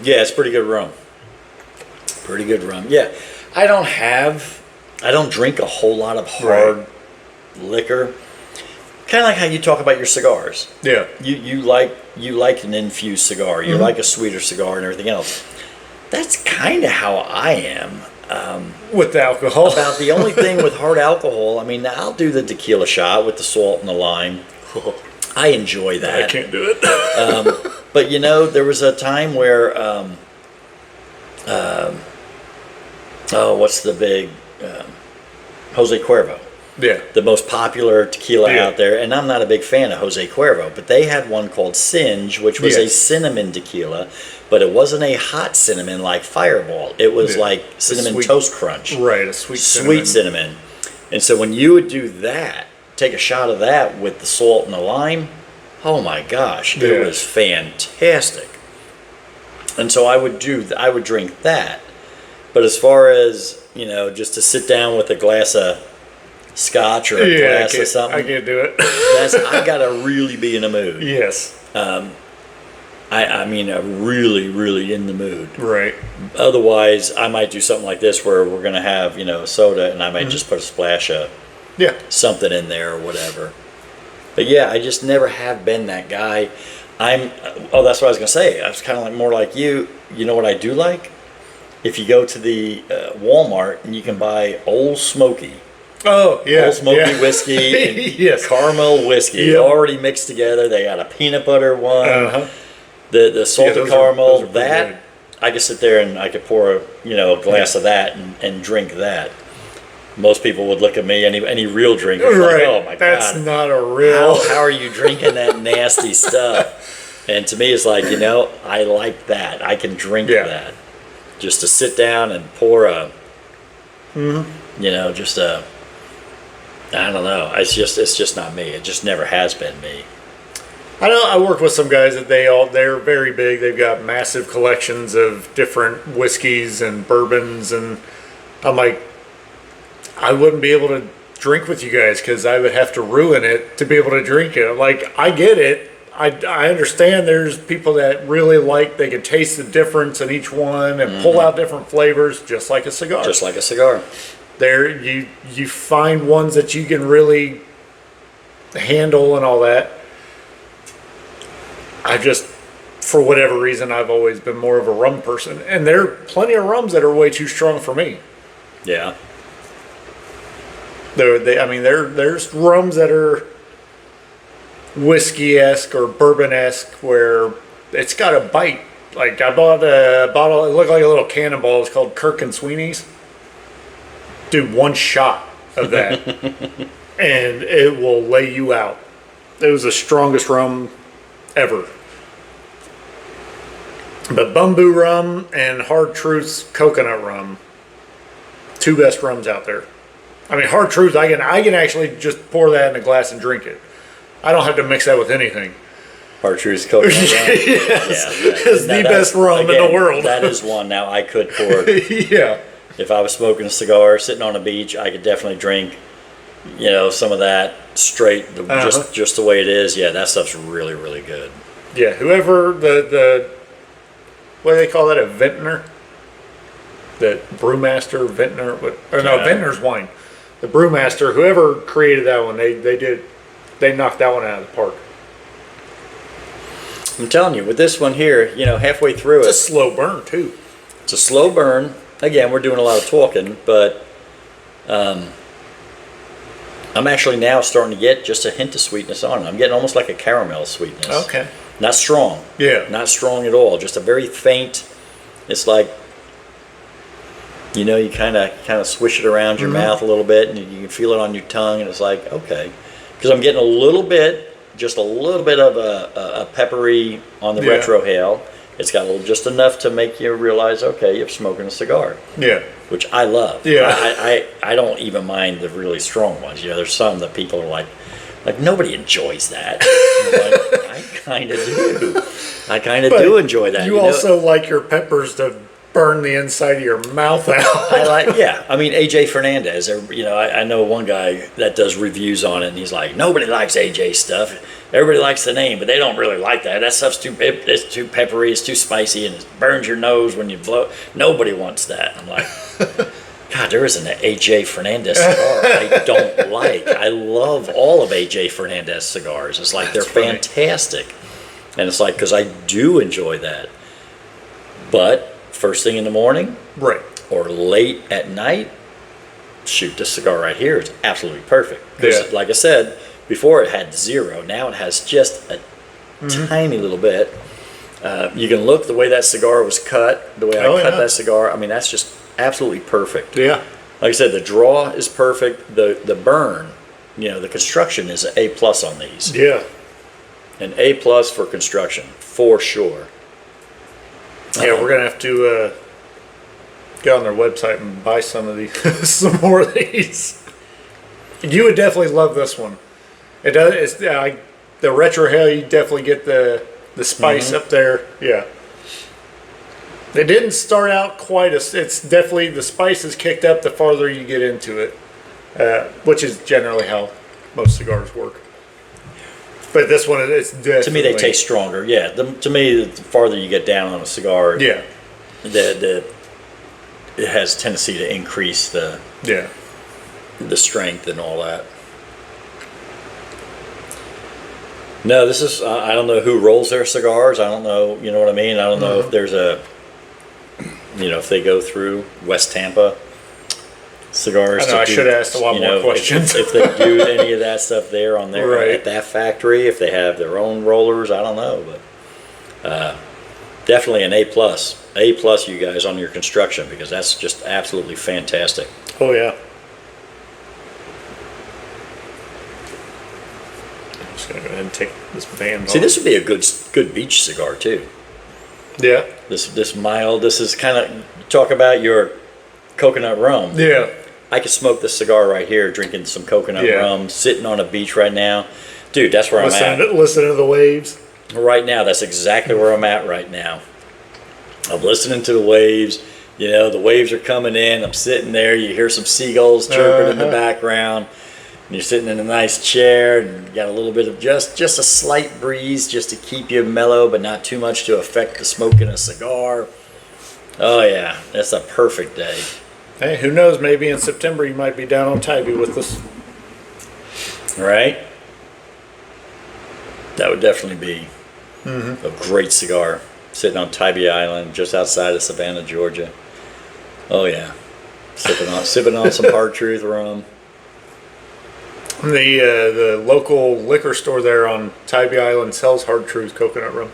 Yeah, it's pretty good rum. Pretty good rum. Yeah, I don't drink a whole lot of hard liquor. Kind of like how you talk about your cigars. Yeah. You like an infused cigar. You like a sweeter cigar and everything else. That's kind of how I am. With the alcohol. About the only thing with hard alcohol, I mean, I'll do the tequila shot with the salt and the lime. I enjoy that. I can't do it. But there was a time where, what's the big, Jose Cuervo. Yeah. The most popular tequila out there, and I'm not a big fan of Jose Cuervo, but they had one called Singe, which was a cinnamon tequila, but it wasn't a hot cinnamon like Fireball. It was like cinnamon toast crunch. Right, a sweet cinnamon. And so when you would do that, take a shot of that with the salt and the lime, oh my gosh, it was fantastic. And so I would drink that. But as far as, just to sit down with a glass of scotch or a glass of something, I can't do it. I gotta really be in a mood. Yes. I mean, really, really in the mood. Right. Otherwise, I might do something like this where we're gonna have soda, and I might just put a splash of something in there or whatever. But yeah, I just never have been that guy. That's what I was gonna say. I was kind of more like you. You know what I do like? If you go to the Walmart and you can buy Old Smoky. Oh, yeah. Old Smoky whiskey and caramel whiskey already mixed together. They got a peanut butter one. The salted caramel, that I could sit there and I could pour a glass of that and drink that. Most people would look at me, any real drinker, like, oh my That's God. not a real. How are you drinking that nasty stuff? And to me, it's like, I like that. I can drink that. Just to sit down and pour just a, I don't know. It's just not me. It just never has been me. I know I work with some guys that they're very big. They've got massive collections of different whiskeys and bourbons, and I'm like, I wouldn't be able to drink with you guys because I would have to ruin it to be able to drink it. I'm like, I get it. I understand there's people that really they can taste the difference in each one and pull out different flavors, just like a cigar. Just like a cigar. There, you find ones that you can really handle and all that. For whatever reason, I've always been more of a rum person, and there are plenty of rums that are way too strong for me. Yeah. There's rums that are whiskey-esque or bourbon-esque where it's got a bite. Like I bought a bottle, it looked like a little cannonball. It's called Kirk and Sweeney's. Dude, one shot of that and it will lay you out. It was the strongest rum ever. But Bumbu rum and Hard Truth's coconut rum, 2 best rums out there. I mean, Hard Truth, I can actually just pour that in a glass and drink it. I don't have to mix that with anything. Hard Truth's coconut rum. Yes. It's the best rum in the world. That is one. Now I could pour. Yeah. If I was smoking a cigar, sitting on a beach, I could definitely drink, some of that straight, just the way it is. Yeah, that stuff's really, really good. Yeah, whoever the what do they call that? A vintner? The brewmaster, vintner? Vintner's wine. the brewmaster, whoever created that one, they knocked that one out of the park. I'm telling you, with this one here, you know, halfway through It's a slow burn too. it's a slow burn. Again, we're doing a lot of talking, but I'm actually now starting to get just a hint of sweetness on it. I'm getting almost like a caramel sweetness. Okay. Not strong. Yeah. Not strong at all. Just a very faint. It's like, you know, you kind of swish it around your mouth a little bit, and you can feel it on your tongue, and it's like, okay, because I'm getting a little bit of a peppery on the retrohale. It's got just enough to make you realize, okay, you're smoking a cigar. Yeah. Which I love. Yeah. I don't even mind the really strong ones. You know, there's some that people are like nobody enjoys that. Like, I kind of do. I kind of do enjoy that. You also like your peppers to burn the inside of your mouth out. I mean, AJ Fernandez, you know, I know one guy that does reviews on it, and he's like, nobody likes AJ stuff. Everybody likes the name, but they don't really like that. That stuff's it's too peppery, it's too spicy, and it burns your nose when you blow. Nobody wants that. I'm like, God, there isn't an AJ Fernandez cigar I don't like. I love all of AJ Fernandez cigars. It's like they're fantastic. And it's like, because I do enjoy that. But first thing in the morning, right, or late at night, shoot, this cigar right here is absolutely perfect. Because, like I said, before it had 0, now it has just a tiny little bit. You can look the way that cigar was cut, the way I cut that cigar. I mean, that's just absolutely perfect. Yeah. Like I said, the draw is perfect. The burn, you know, the construction is an A+ on these. Yeah. An A+ for construction, for sure. Yeah, we're gonna have to get on their website and buy some of these, some more of these. You would definitely love this one. It does. It's the retrohale. You definitely get the spice up there. Yeah. They didn't start out quite as. It's definitely the spice is kicked up the farther you get into it, which is generally how most cigars work. But this one is definitely... To me, they taste stronger. Yeah. To me, the farther you get down on a cigar, yeah, it has tendency to increase the strength and all that. No, this is, I don't know who rolls their cigars. I don't know, you know what I mean? I don't know if there's if they go through West Tampa Cigars. I know, I should have asked a lot more questions. If they do any of that stuff there on there at that factory, if they have their own rollers, I don't know. But definitely an A+. A+, you guys, on your construction, because that's just absolutely fantastic. Oh, yeah. I'm just going to go ahead and take this band off. See, this would be a good beach cigar, too. Yeah. This mild, this is kind of, talk about your coconut rum. Yeah. I could smoke this cigar right here, drinking some coconut rum, sitting on a beach right now. Dude, that's where I'm at. Listen to the waves. Right now, that's exactly where I'm at right now. I'm listening to the waves. You know, the waves are coming in. I'm sitting there. You hear some seagulls chirping in the background. And you're sitting in a nice chair, and you got a little bit of just a slight breeze just to keep you mellow, but not too much to affect the smoke in a cigar. Oh, yeah. That's a perfect day. Hey, who knows? Maybe in September you might be down on Tybee with us. Right? That would definitely be a great cigar. Sitting on Tybee Island, just outside of Savannah, Georgia. Oh yeah, sipping on some Hard Truth rum. The local liquor store there on Tybee Island sells Hard Truth coconut rum.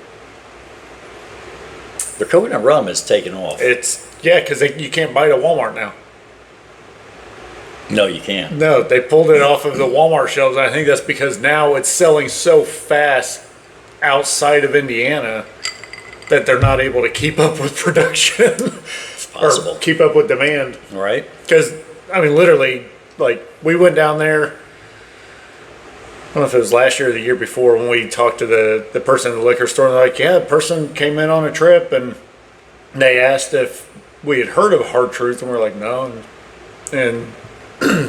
The coconut rum is taken off. Because you can't buy it at Walmart now. No, you can't. No, they pulled it off of the Walmart shelves. I think that's because now it's selling so fast outside of Indiana that they're not able to keep up with production. It's possible. Or keep up with demand. Right. Because, I mean, literally, like, we went down there, I don't know if it was last year or the year before, when we talked to the person in the liquor store, and they're like, yeah, the person came in on a trip, and they asked if we had heard of Hard Truth, and we're like, no. And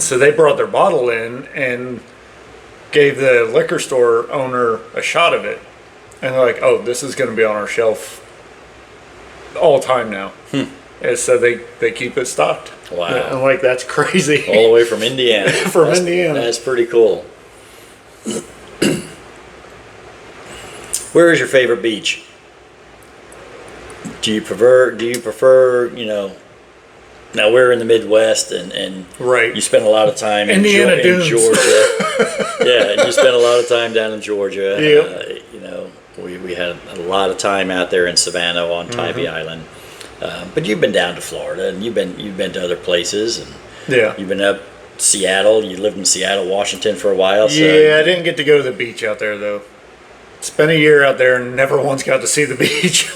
so they brought their bottle in and gave the liquor store owner a shot of it. And they're like, oh, this is going to be on our shelf all time now. And so they keep it stocked. Wow. And I'm like, that's crazy. All the way from Indiana. Indiana. That's pretty cool. Where is your favorite beach? Do you prefer, you know, now we're in the Midwest and Right. you spend a lot of time in Indiana dunes. Georgia. Yeah, you spend a lot of time down in Georgia. Yep. You know, we had a lot of time out there in Savannah on Tybee Island. But you've been down to Florida and you've been to other places and Yeah. you've been up Seattle. You lived in Seattle, Washington for a while. So Yeah, I didn't get to go to the beach out there though. Spent a year out there and never once got to see the beach.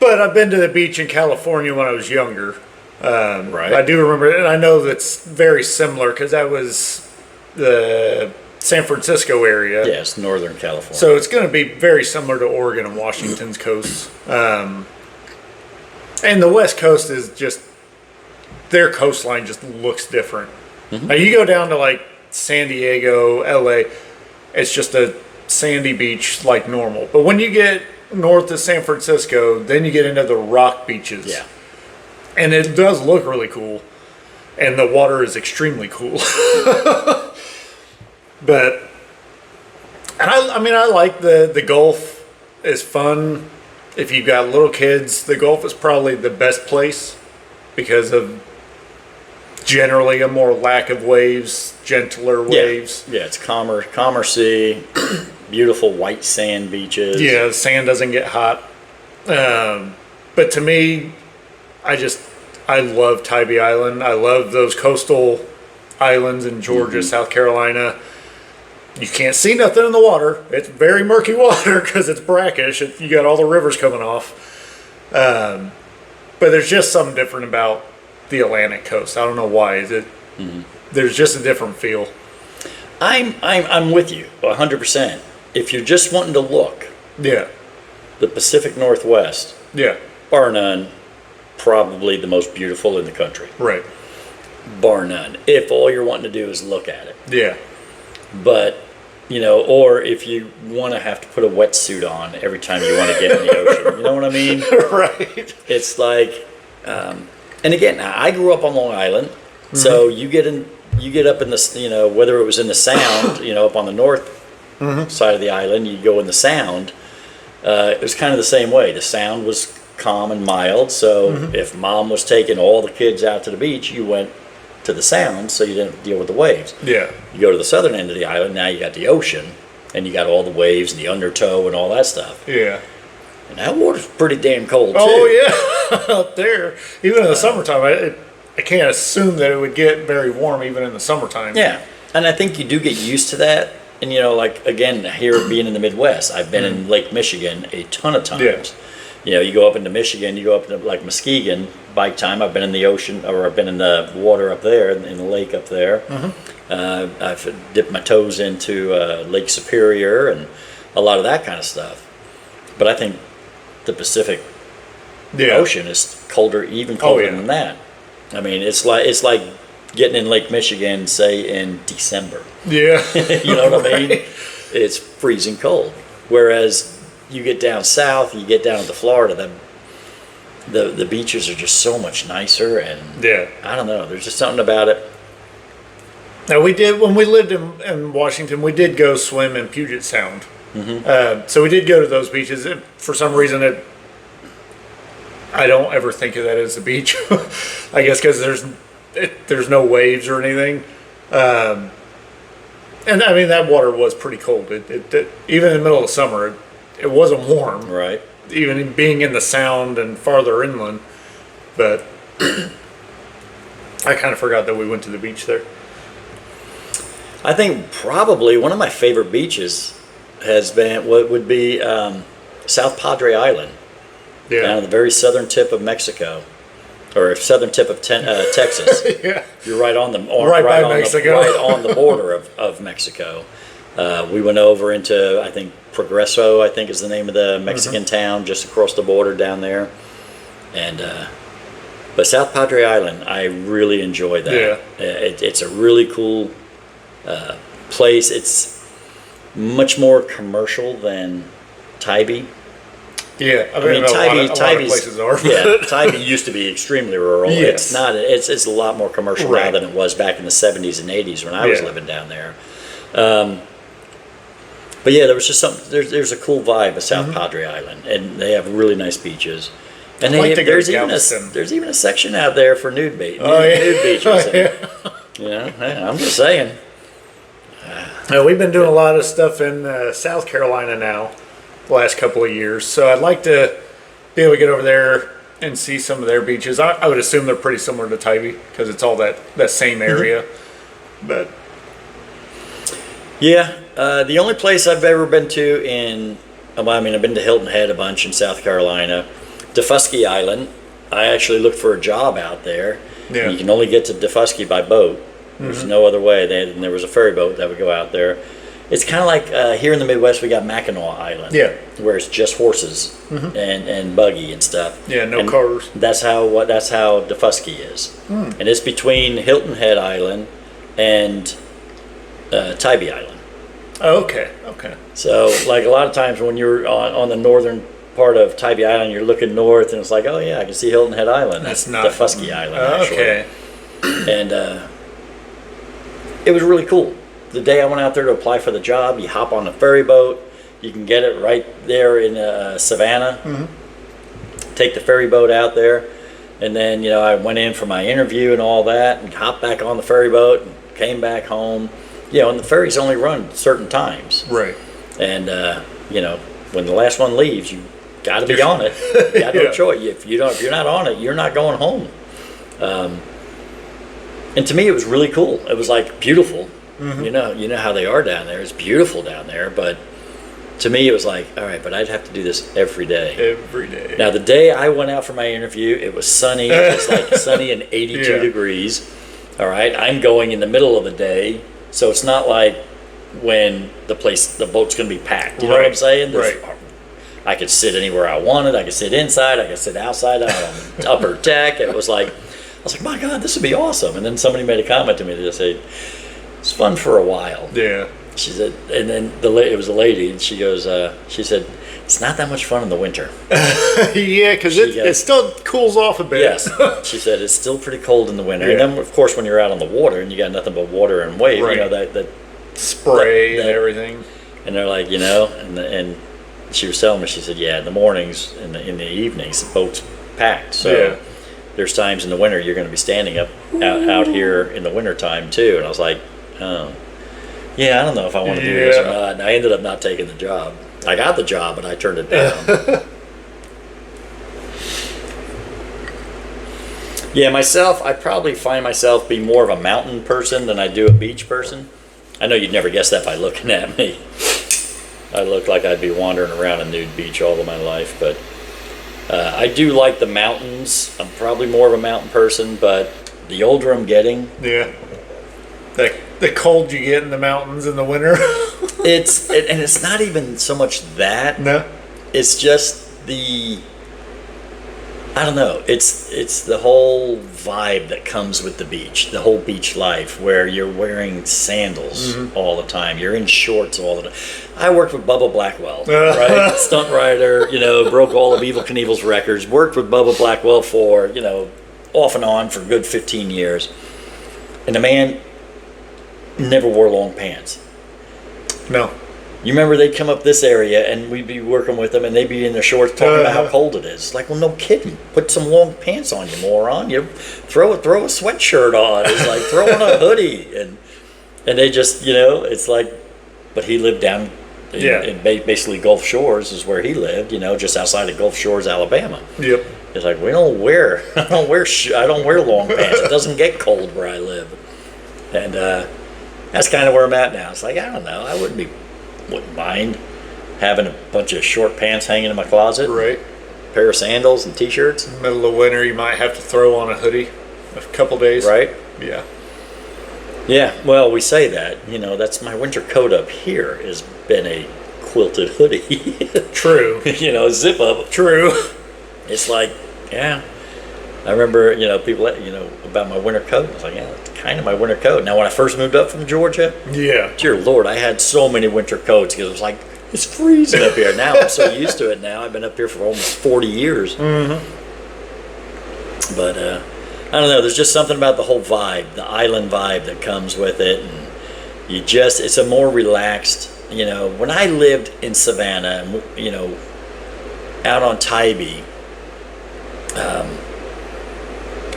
But I've been to the beach in California when I was younger. Right. I do remember it, and I know that's very similar because that was the San Francisco area. Yes, Northern California. So it's going to be very similar to Oregon and Washington's coast. And the West Coast is just, their coastline just looks different. Now you go down to like San Diego, LA, it's just a sandy beach like normal. But when you get north of San Francisco, then you get into the rock beaches. Yeah. And it does look really cool. And the water is extremely cool. But, and I mean, I like the Gulf is fun. If you've got little kids, the Gulf is probably the best place because of generally a more lack of waves, gentler waves. Yeah, it's calmer sea, beautiful white sand beaches. Yeah, the sand doesn't get hot. But to me, I love Tybee Island. I love those coastal islands in Georgia, South Carolina. You can't see nothing in the water. It's very murky water because it's brackish. You got all the rivers coming off. But there's just something different about the Atlantic coast. I don't know why. There's just a different feel. I'm with you 100%. If you're just wanting to look, Yeah. the Pacific Northwest, Yeah. bar none, probably the most beautiful in the country. Right. Bar none. If all you're wanting to do is look at it. Yeah. But, you know, or if you want to have to put a wetsuit on every time you want to get in the ocean. You know what I mean? Right. It's like, and again, I grew up on Long Island, so you get up in the, you know, whether it was in the Sound, you know, up on the north side of the island, you go in the Sound. It was kind of the same way. The Sound was calm and mild, so if mom was taking all the kids out to the beach, you went to the Sound, so you didn't deal with the waves. Yeah. You go to the southern end of the island, now you got the ocean, and you got all the waves and the undertow and all that stuff. Yeah. And that water's pretty damn cold, too. Oh, yeah. Up there. Even in the summertime, I can't assume that it would get very warm even in the summertime. Yeah. And I think you do get used to that. And, you know, like, again, here being in the Midwest, I've been in Lake Michigan a ton of times. Yeah. You know, you go up into Michigan, you go up to, like, Muskegon, bike time. I've been in the ocean, or I've been in the water up there, in the lake up there. I've dipped my toes into Lake Superior and a lot of that kind of stuff. But I think the Pacific Ocean is colder, even colder than that. I mean, it's like getting in Lake Michigan, say, in December. Yeah. You know what I mean? It's freezing cold. Whereas you get down south, you get down to Florida, the beaches are just so much nicer, and Yeah. I don't know, there's just something about it. Now, we did, when we lived in Washington, we did go swim in Puget Sound. So we did go to those beaches. For some reason, I don't ever think of that as a beach. I guess because there's no waves or anything. And I mean, that water was pretty cold. Even in the middle of summer, it wasn't warm. Right. Even being in the Sound and farther inland. But I kind of forgot that we went to the beach there. I think probably one of my favorite beaches has been what would be South Padre Island, down at the very southern tip of Mexico, or southern tip of Texas. Yeah. You're right on the Right by Mexico. right on the border of Mexico. We went over into, I think, Progreso, I think is the name of the Mexican town, just across the border down there. And but South Padre Island, I really enjoy that. Yeah. It's a really cool place. It's much more commercial than Tybee. Yeah, I mean, a lot of places are. Yeah, Tybee used to be extremely rural. Yes. It's not. It's a lot more commercial now Right. than it was back in the 70s and 80s when I was Yeah. living down there. But yeah, there was just something. There's a cool vibe of South Padre Island, and they have really nice beaches. And I'd like to go there's to even Galveston. there's even a section out there for nude beaches. yeah. Nude beaches. Oh, yeah. You know, hey, I'm just saying. We've been doing a lot of stuff in South Carolina now, the last couple of years. So I'd like to be able to get over there and see some of their beaches. I would assume they're pretty similar to Tybee because it's all that same area. But Yeah, the only place I've ever been to I've been to Hilton Head a bunch in South Carolina. Defusky Island. I actually looked for a job out there. Yeah. You can only get to Defusky by boat. There's no other way. And there was a ferry boat that would go out there. It's kind of like here in the Midwest, we got Mackinac Island. Yeah. Where it's just horses and buggy and stuff. yeah, no And cars. That's how Defusky is. And it's between Hilton Head Island and Tybee Island. Oh, okay. So, like a lot of times when you're on the northern part of Tybee Island, you're looking north, and it's like, oh yeah, I can see Hilton Head Island. That's not Defusky Island, actually. Okay. And it was really cool. The day I went out there to apply for the job, you hop on a ferry boat. You can get it right there in Savannah. Take the ferry boat out there, and then I went in for my interview and all that, and hopped back on the ferry boat and came back home. And the ferries only run certain times. Right. And when the last one leaves, you got to be on it. You got no choice. If you're not on it, you're not going home. And to me, it was really cool. It was like beautiful. You know how they are down there. It's beautiful down there. But to me, it was like, all right, but I'd have to do this every day. Every day. Now, the day I went out for my interview, it was sunny. It was like sunny and 82 degrees. All right, I'm going in the middle of the day, so it's not like when the boat's going to be packed. You know what I'm saying? Right. I could sit anywhere I wanted. I could sit inside. I could sit outside on the upper deck. I was like, my God, this would be awesome. And then somebody made a comment to me that said, it's fun for a while. Yeah. She said, and then it was a lady, and she goes, she said, it's not that much fun in the winter. Yeah, because it still cools off a bit. Yes. She said, it's still pretty cold in the winter. Yeah. And then, of course, when you're out on the water and you got nothing but water and wave, Right. that spray and everything. And they're like, and she was telling me, she said, yeah, in the mornings, in the evenings, the boat's packed. So there's times in the winter you're going to be standing up out here in the wintertime too. And I was like, oh, yeah, I don't know if I want to do this or not. And I ended up not taking the job. I got the job, but I turned it down. Yeah, myself, I probably find myself be more of a mountain person than I do a beach person. I know you'd never guess that by looking at me. I look like I'd be wandering around a nude beach all of my life, but I do like the mountains. I'm probably more of a mountain person, but the older I'm getting, the cold you get in the mountains in the winter. and it's not even so much that. No. It's just I don't know. It's the whole vibe that comes with the beach, the whole beach life, where you're wearing sandals all the time. You're in shorts all the time. I worked with Bubba Blackwell, right? Stunt rider, broke all of Evel Knievel's records. Worked with Bubba Blackwell for, off and on for a good 15 years. And the man never wore long pants. No. You remember they'd come up this area and we'd be working with them and they'd be in their shorts talking about how cold it is. It's like, well, no kidding. Put some long pants on, you moron. You throw a sweatshirt on. It's like throw on a hoodie. And they just, it's like, but he lived down in basically Gulf Shores is where he lived, just outside of Gulf Shores, Alabama. Yep. It's like, I don't wear long pants. It doesn't get cold where I live. And that's kind of where I'm at now. It's like, I don't know. I wouldn't mind having a bunch of short pants hanging in my closet. Right. A pair of sandals and t-shirts. Middle of winter, you might have to throw on a hoodie a couple days. Right. Yeah. Yeah. Well, we say that. That's my winter coat up here has been a quilted hoodie. True. Zip up. True. It's like, yeah. I remember, people, about my winter coat. I was like, yeah, that's kind of my winter coat. Now, when I first moved up from Georgia, Yeah. dear Lord, I had so many winter coats because it was like, It's freezing up here. Now I'm so used to it now. I've been up here for almost 40 years. But I don't know. There's just something about the whole vibe, the island vibe that comes with it. And it's a more relaxed, when I lived in Savannah, out on Tybee,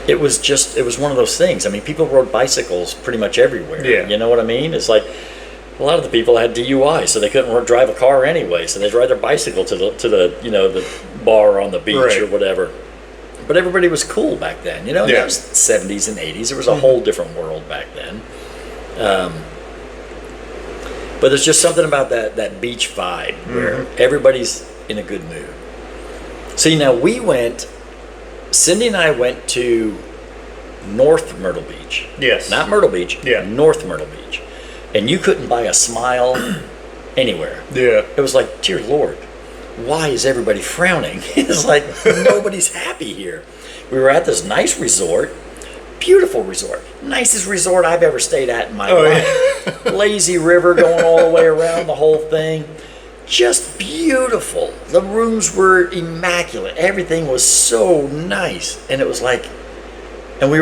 it was one of those things. I mean, people rode bicycles pretty much everywhere. Yeah. You know what I mean? It's like a lot of the people had DUI, so they couldn't drive a car anyway. So they'd ride their bicycle to the the bar on the beach or whatever. But everybody was cool back then. That was 70s and 80s. It was a whole different world back then. But there's just something about that beach vibe where everybody's in a good mood. See, now Cindy and I went to North Myrtle Beach. Yes. Not Myrtle Beach. Yeah. North Myrtle Beach. And you couldn't buy a smile anywhere. Yeah. It was like, dear Lord, why is everybody frowning? It's like nobody's happy here. We were at this nice resort, beautiful resort, nicest resort I've ever stayed at in my life. Yeah. Lazy river going all the way around the whole thing. Just beautiful. The rooms were immaculate. Everything was so nice. And it was like, and we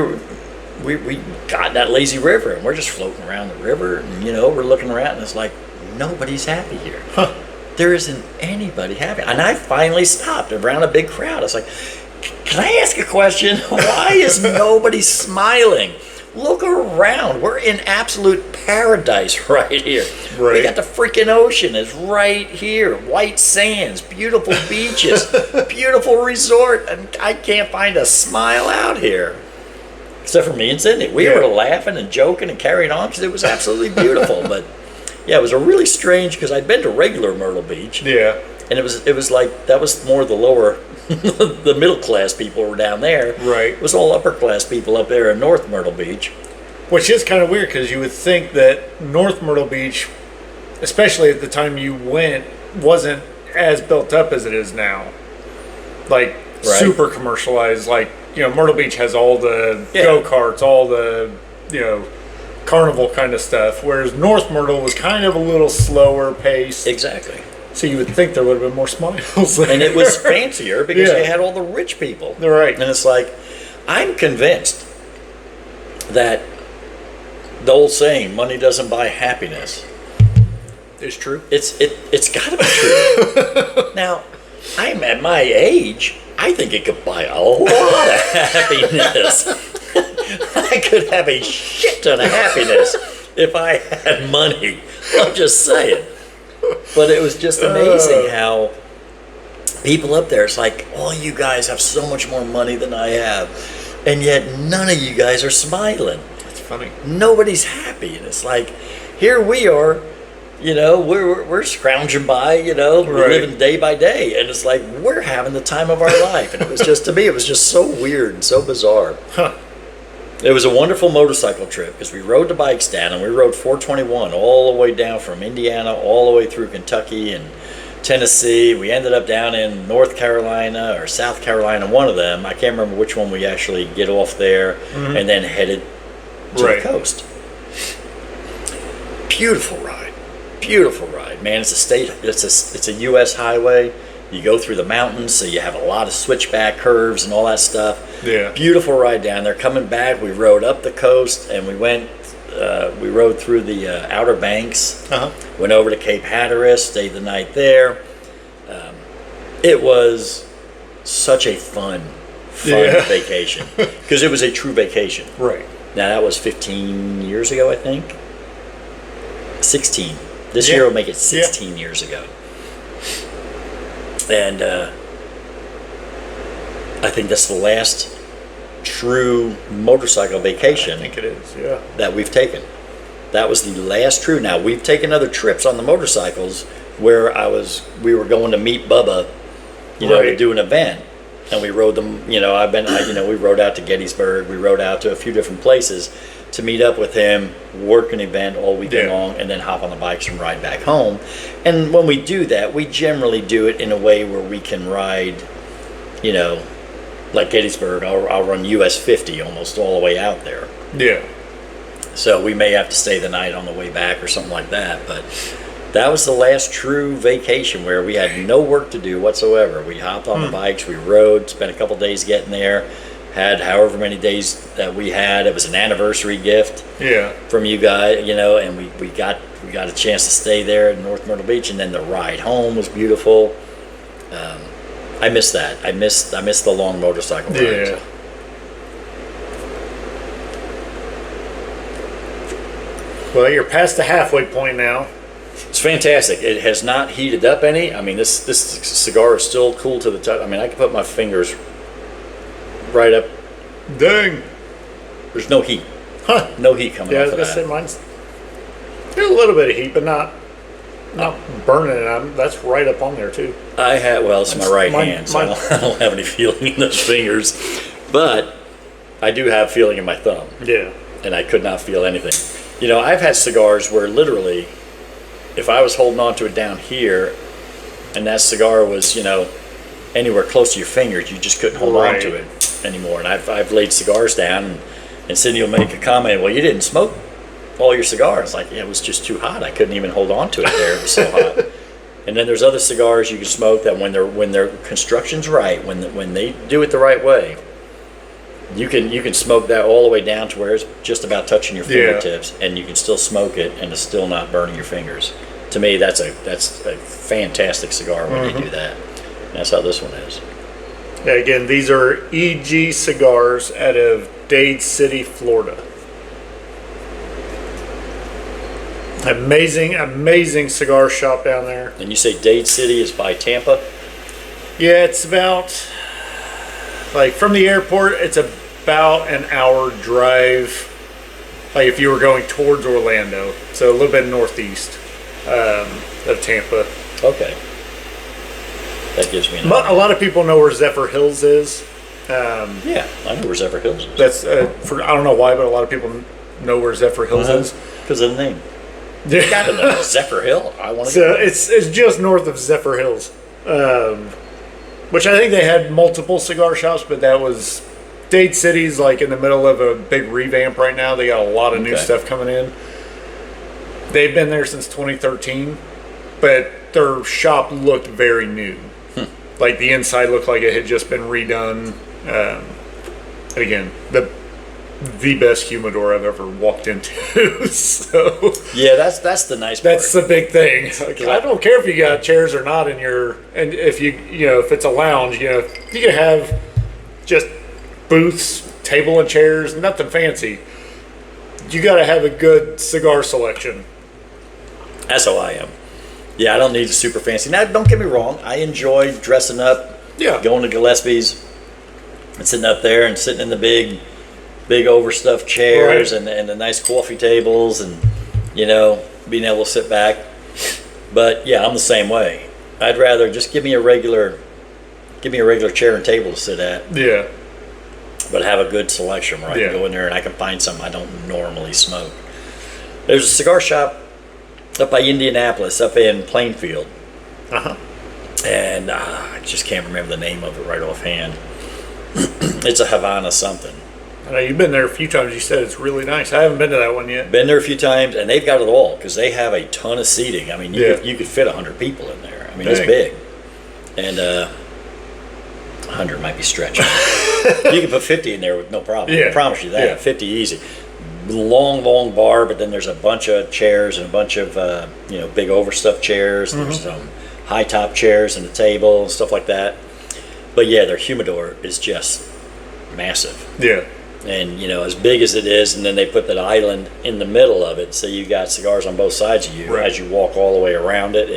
got in that lazy river and we're just floating around the river and, we're looking around and it's like, nobody's happy here. Huh. There isn't anybody happy. And I finally stopped around a big crowd. I was like, can I ask a question? Why is nobody smiling? Look around. We're in absolute paradise right here. Right. We got the freaking ocean is right here. White sands, beautiful beaches, beautiful resort. And I can't find a smile out here. Except for me and Cindy. We were laughing and joking and carrying on because it was absolutely beautiful. But yeah, it was a really strange, because I'd been to regular Myrtle Beach. Yeah. And it was like, that was more the lower, the middle class people were down there. Right. It was all upper class people up there in North Myrtle Beach. Which is kind of weird, because you would think that North Myrtle Beach, especially at the time you went, wasn't as built up as it is now. Like, super commercialized. Like, Myrtle Beach has all the go-karts, all the, carnival kind of stuff, whereas North Myrtle was kind of a little slower paced. Exactly. So you would think there would have been more smiles there. And it was fancier because they had all the rich people. Right. And it's like, I'm convinced that the old saying, money doesn't buy happiness. It's true. It's got to be true. Now, I'm at my age, I think it could buy a lot of happiness. I could have a shit ton of happiness if I had money. I'm just saying. But it was just amazing how people up there, it's like, oh, you guys have so much more money than I have. And yet none of you guys are smiling. That's funny. Nobody's happy. And it's like, here we are, we're scrounging by, we're living day by day. And it's like, we're having the time of our life. And it was just, to me, it was just so weird and so bizarre. Huh. It was a wonderful motorcycle trip because we rode the bikes down, and we rode 421 all the way down from Indiana all the way through Kentucky and Tennessee. We ended up down in North Carolina or South Carolina, one of them. I can't remember which one we actually get off there, and then headed to the coast. Beautiful ride, man. It's a U.S. highway. You go through the mountains, so you have a lot of switchback curves and all that stuff. Yeah. Beautiful ride down there. Coming back, we rode up the coast and we rode through the Outer Banks. Went over to Cape Hatteras, stayed the night there. It was such a fun vacation because it was a true vacation. Right. Now that was 15 years ago, I think. 16. This year will make it 16 years ago. And I think that's the last true motorcycle vacation I think it is, that we've taken. That was the last true. Now, we've taken other trips on the motorcycles where we were going to meet Bubba, to do an event. And we rode them, we rode out to Gettysburg. We rode out to a few different places to meet up with him, work an event all weekend long, and then hop on the bikes and ride back home. And when we do that, we generally do it in a way where we can ride, like Gettysburg, I'll run US 50 almost all the way out there. Yeah. So we may have to stay the night on the way back or something like that. But That was the last true vacation where we had no work to do whatsoever. We hopped on the bikes, we rode, spent a couple days getting there, had however many days that we had. It was an anniversary gift from you guys, and we got a chance to stay there in North Myrtle Beach, and then the ride home was beautiful. I miss that. I miss the long motorcycle rides. Yeah. Well, you're past the halfway point now. It's fantastic. It has not heated up any. I mean, this cigar is still cool to the touch. I mean, I can put my fingers right up. Dang. There's no heat. Huh. No heat coming Yeah, I off was of gonna that. say mine's a little bit of heat, but not burning it. That's right up on there too. It's my right hand, so mine- I don't have any feeling in those fingers. But I do have feeling in my thumb, Yeah. and I could not feel anything. I've had cigars where literally, if I was holding on to it down here, and that cigar was, anywhere close to your fingers, you just couldn't hold on to it anymore. And I've laid cigars down, and Cindy will make a comment, well, you didn't smoke all your cigars. Like, yeah, it was just too hot. I couldn't even hold on to it there. It was so hot. And then there's other cigars you can smoke that when their construction's right, when they do it the right way, you can smoke that all the way down to where it's just about touching your fingertips, and you can still smoke it, and it's still not burning your fingers. To me, that's a fantastic cigar when you do that. And that's how this one is. Yeah, again, these are EGCigars out of Dade City, Florida. Amazing cigar shop down there. And you say Dade City is by Tampa? Yeah, it's about, from the airport, it's about an hour drive, if you were going towards Orlando. So a little bit northeast of Tampa. Okay. That gives me an A lot of people know where Zephyr Hills is. Yeah, I know where Zephyr Hills is. That's I don't know why, but a lot of people know where Zephyr Hills is. Because of the name. Yeah. Gotta know. Zephyr Hill. I want to So it's just north of Zephyr Hills, which I think they had multiple cigar shops, but that was Dade City's in the middle of a big revamp right now. They got a lot of new stuff coming in. They've been there since 2013, but their shop looked very new. The inside looked like it had just been redone. And again, the best humidor I've ever walked into. So yeah, that's the nice part. that's the big thing. I don't care if you got chairs or not in and if if it's a lounge, you can have just booths, table and chairs, nothing fancy. You got to have a good cigar selection. That's how I am. Yeah, I don't need super fancy. Now, don't get me wrong. I enjoy dressing up, going to Gillespie's, and sitting up there and sitting in the big overstuffed chairs and the nice coffee tables, and being able to sit back. But yeah, I'm the same way. I'd rather just give me a regular chair and table to sit at. Yeah. But have a good selection where I can go in there and I can find something I don't normally smoke. There's a cigar shop up by Indianapolis, up in Plainfield. And I just can't remember the name of it right offhand. It's a Havana something. I know you've been there a few times. You said it's really nice. I haven't been to that one yet. Been there a few times, and they've got it all because they have a ton of seating. I mean, you could fit 100 people in there. I mean, it's big. And 100 might be stretching. You can put 50 in there with no problem. I promise you that. 50 easy. Long bar, but then there's a bunch of chairs and a bunch of big overstuffed chairs. There's some high top chairs and a table and stuff like that. But yeah, their humidor is just massive. Yeah. And as big as it is, and then they put that island in the middle of it, so you got cigars on both sides of you as you walk all the way around it.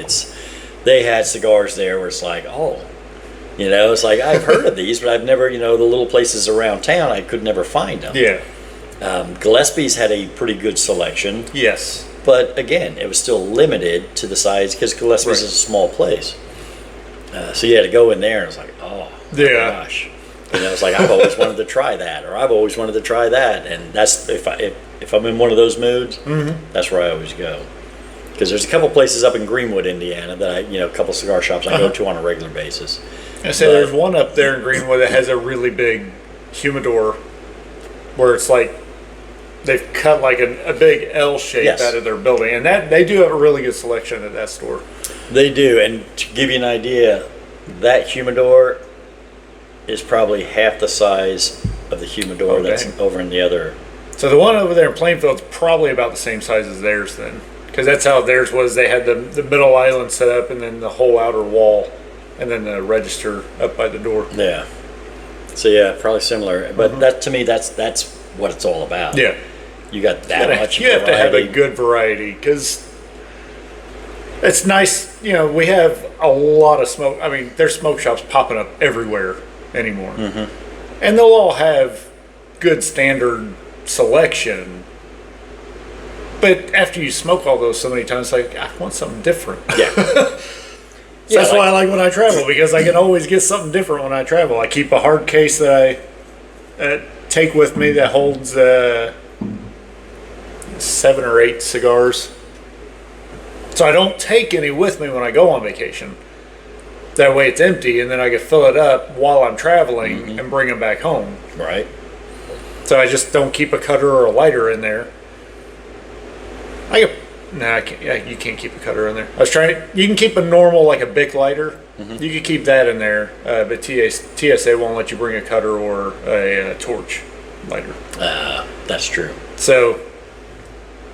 They had cigars there where it's like, it's like I've heard of these, but I've never, the little places around town I could never find them. Yeah. Gillespie's had a pretty good selection. Yes. But again, it was still limited to the size because Gillespie's is a small place. So you had to go in there and it's like, oh my gosh. It's like I've always wanted to try that, or I've always wanted to try that, and that's if I'm in one of those moods, that's where I always go. Because there's a couple places up in Greenwood, Indiana, that a couple cigar shops I go to on a regular basis. I say there's one up there in Greenwood that has a really big humidor, where it's like they've cut like a big L shape Yes. out of their building, and that they do have a really good selection at that store. They do, and to give you an idea, that humidor is probably half the size of the humidor that's over in the other. So the one over there in Plainfield's probably about the same size as theirs then, because that's how theirs was. They had the middle island set up, and then the whole outer wall, and then the register up by the door. Yeah. So yeah, probably similar. But that to me, that's what it's all about. Yeah. You got that much. You have to have a variety. good variety, because it's nice. You know, we have a lot of smoke. I mean, there's smoke shops popping up everywhere anymore, and they'll all have good standard selection. But after you smoke all those so many times, like, I want something different. Yeah. So that's why I like when I travel, because I can always get something different when I travel. I keep a hard case that I take with me that holds 7 or 8 cigars. So I don't take any with me when I go on vacation. That way it's empty, and then I can fill it up while I'm traveling and bring them back home. Right. So I just don't keep a cutter or a lighter in there. I can't. Yeah, you can't keep a cutter in there. I was trying. You can keep a normal, like a Bic lighter. You can keep that in there, but TSA won't let you bring a cutter or a torch lighter. That's true. So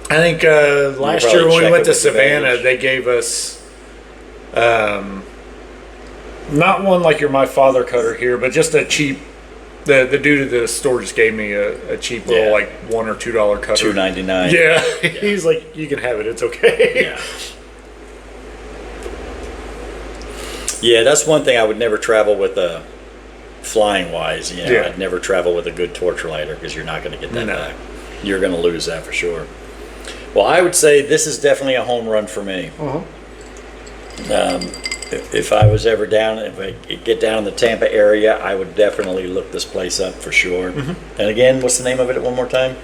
I think last probably year when we check went it to with the Savannah, baggage. they gave us not one like your My Father cutter here, but just a cheap. The dude at the store just gave me a cheap little like $1 or $2 cutter. $2.99. Yeah, he's like, you can have it. It's okay. Yeah. Yeah, that's one thing I would never travel with flying wise. You know, Yeah. I'd never travel with a good torch lighter, because you're not going to get that No. back. You're going to lose that for sure. Well, I would say this is definitely a home run for me. If I was ever down, if I get down in the Tampa area, I would definitely look this place up for sure. And again, what's the name of it one more time?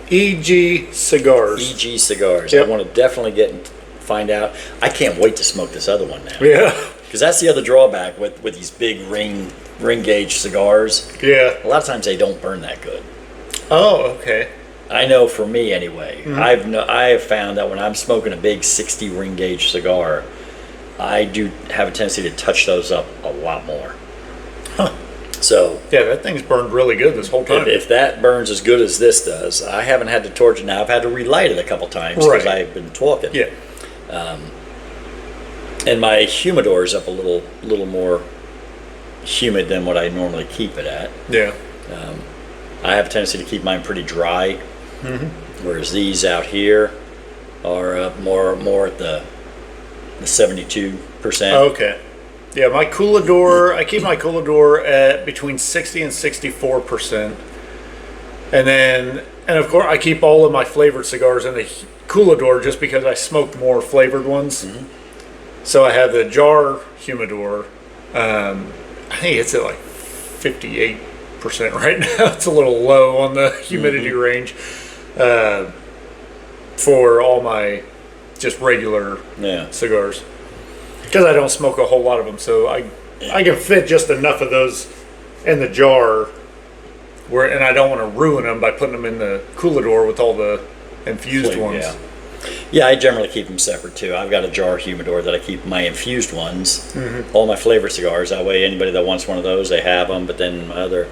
EGCigars. EGCigars. Yep. I want to definitely find out. I can't wait to smoke this other one now. Yeah. Because that's the other drawback with these big ring gauge cigars. Yeah. A lot of times they don't burn that good. Oh, okay. I know for me anyway. I have found that when I'm smoking a big 60 ring gauge cigar, I do have a tendency to touch those up a lot more. So Yeah, that thing's burned really good this whole time. if that burns as good as this does, I haven't had to torch it now. I've had to relight it a couple times because Right. I've been talking. Yeah. And my humidor is up a little more humid than what I normally keep it at. Yeah. I have a tendency to keep mine pretty dry, whereas these out here are more at the 72%. Okay. Yeah, my Coolador, I keep my Coolador at between 60 and 64%. And of course, I keep all of my flavored cigars in the Coolador just because I smoke more flavored ones. So I have the jar humidor. I think it's at like 58% right now. It's a little low on the humidity range for all my just regular Yeah. cigars, because I don't smoke a whole lot of them, so I can fit just enough of those in the jar and I don't want to ruin them by putting them in the Coolador with all the infused ones. Yeah, I generally keep them separate too. I've got a jar humidor that I keep my infused ones, all my flavored cigars. That way, anybody that wants one of those, they have them. But then my other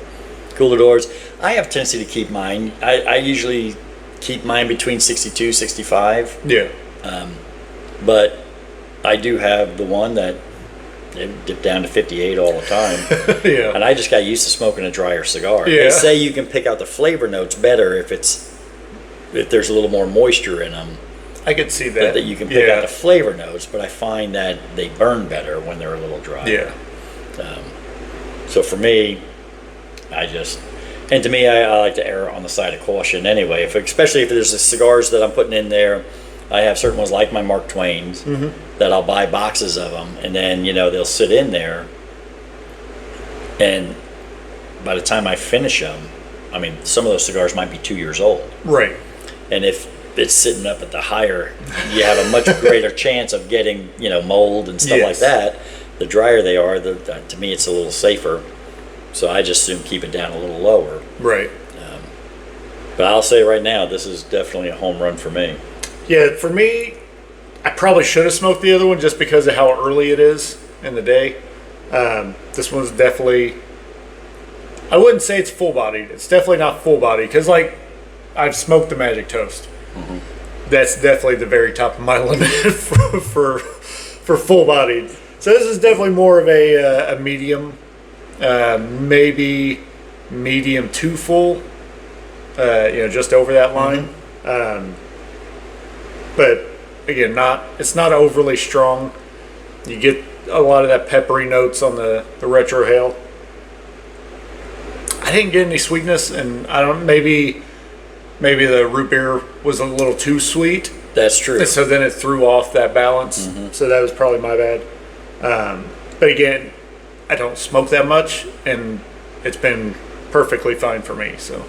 Cooladors, I have a tendency to keep mine. I usually keep mine between 62, 65. Yeah. But I do have the one that it dipped down to 58 all the time. Yeah. And I just got used to smoking a drier cigar. Yeah. They say you can pick out the flavor notes better if there's a little more moisture in them. I could see that. That you can pick out the flavor notes, but I find that they burn better when they're a little dry. Yeah. So for me, to me, I like to err on the side of caution anyway. Especially if there's the cigars that I'm putting in there, I have certain ones like my Mark Twain's that I'll buy boxes of them, and then they'll sit in there, and by the time I finish them, I mean, some of those cigars might be 2 years old. Right. And if it's sitting up at the higher, you have a much greater chance of getting, mold and stuff like that. The drier they are, to me, it's a little safer. So I just assume keep it down a little lower. Right. But I'll say right now, this is definitely a home run for me. Yeah, for me, I probably should have smoked the other one just because of how early it is in the day. This one's definitely, I wouldn't say it's full bodied. It's definitely not full bodied because, like, I've smoked the Magic Toast. That's definitely the very top of my limit for full bodied. So this is definitely more of a medium, maybe medium to full. Just over that line. But again, it's not overly strong. You get a lot of that peppery notes on the retro hail. I didn't get any sweetness, and I don't maybe the root beer was a little too sweet. That's true. So then it threw off that balance. So that was probably my bad. But again, I don't smoke that much, and it's been perfectly fine for me. So.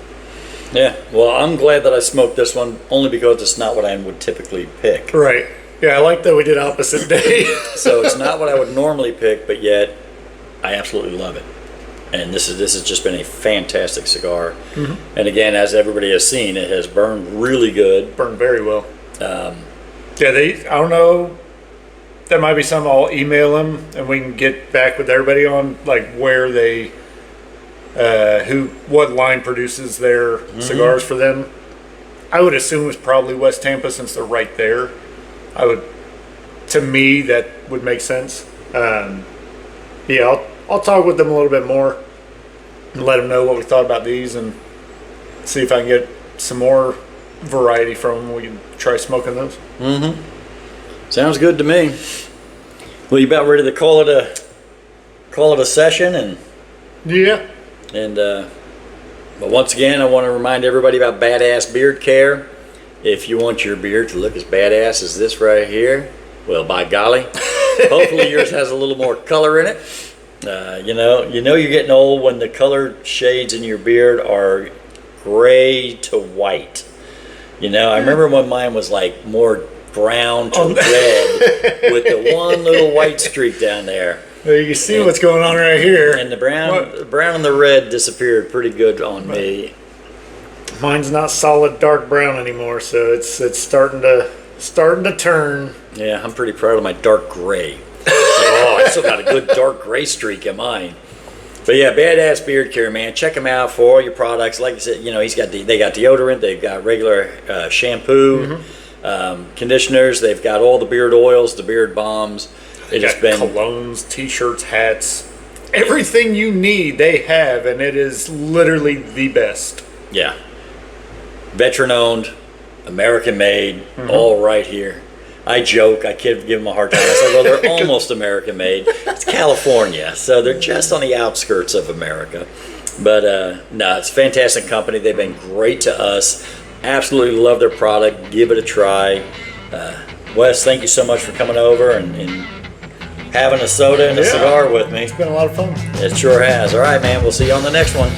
Yeah, well, I'm glad that I smoked this one only because it's not what I would typically pick. Right. Yeah, I like that we did opposite day. So it's not what I would normally pick, but yet I absolutely love it. And this has just been a fantastic cigar. And again, as everybody has seen, it has burned really good. Burned very well. I don't know. That might be something I'll email them, and we can get back with everybody on like where they. What line produces their cigars for them. I would assume it's probably West Tampa since they're right there. To me, that would make sense. I'll talk with them a little bit more and let them know what we thought about these and see if I can get some more variety from them. We can try smoking those. Sounds good to me. Well, you about ready to call it a session and. Yeah. And but once again, I want to remind everybody about Badass Beard Care. If you want your beard to look as badass as this right here, well, by golly, hopefully yours has a little more color in it. You know you're getting old when the color shades in your beard are gray to white. I remember when mine was like more brown to red with the one little white streak down there. You can see what's going on right here. And the brown and the red disappeared pretty good on me. Mine's not solid dark brown anymore, so it's starting to turn. Yeah, I'm pretty proud of my dark gray. I still got a good dark gray streak in mine. But yeah, Badass Beard Care, man. Check them out for all your products. Like I said, they got deodorant, they've got regular shampoo, conditioners, they've got all the beard oils, the beard balms. They got colognes, t-shirts, hats, everything you need they have, and it is literally the best. Yeah. Veteran owned, American made, all right here. I joke, I kid, give them a hard time. I say, well, they're almost American made. It's California, so they're just on the outskirts of America. But no, it's a fantastic company. They've been great to us. Absolutely love their product. Give it a try. Wes, thank you so much for coming over and having a soda and a cigar with me. It's been a lot of fun. It sure has. All right, man. We'll see you on the next one.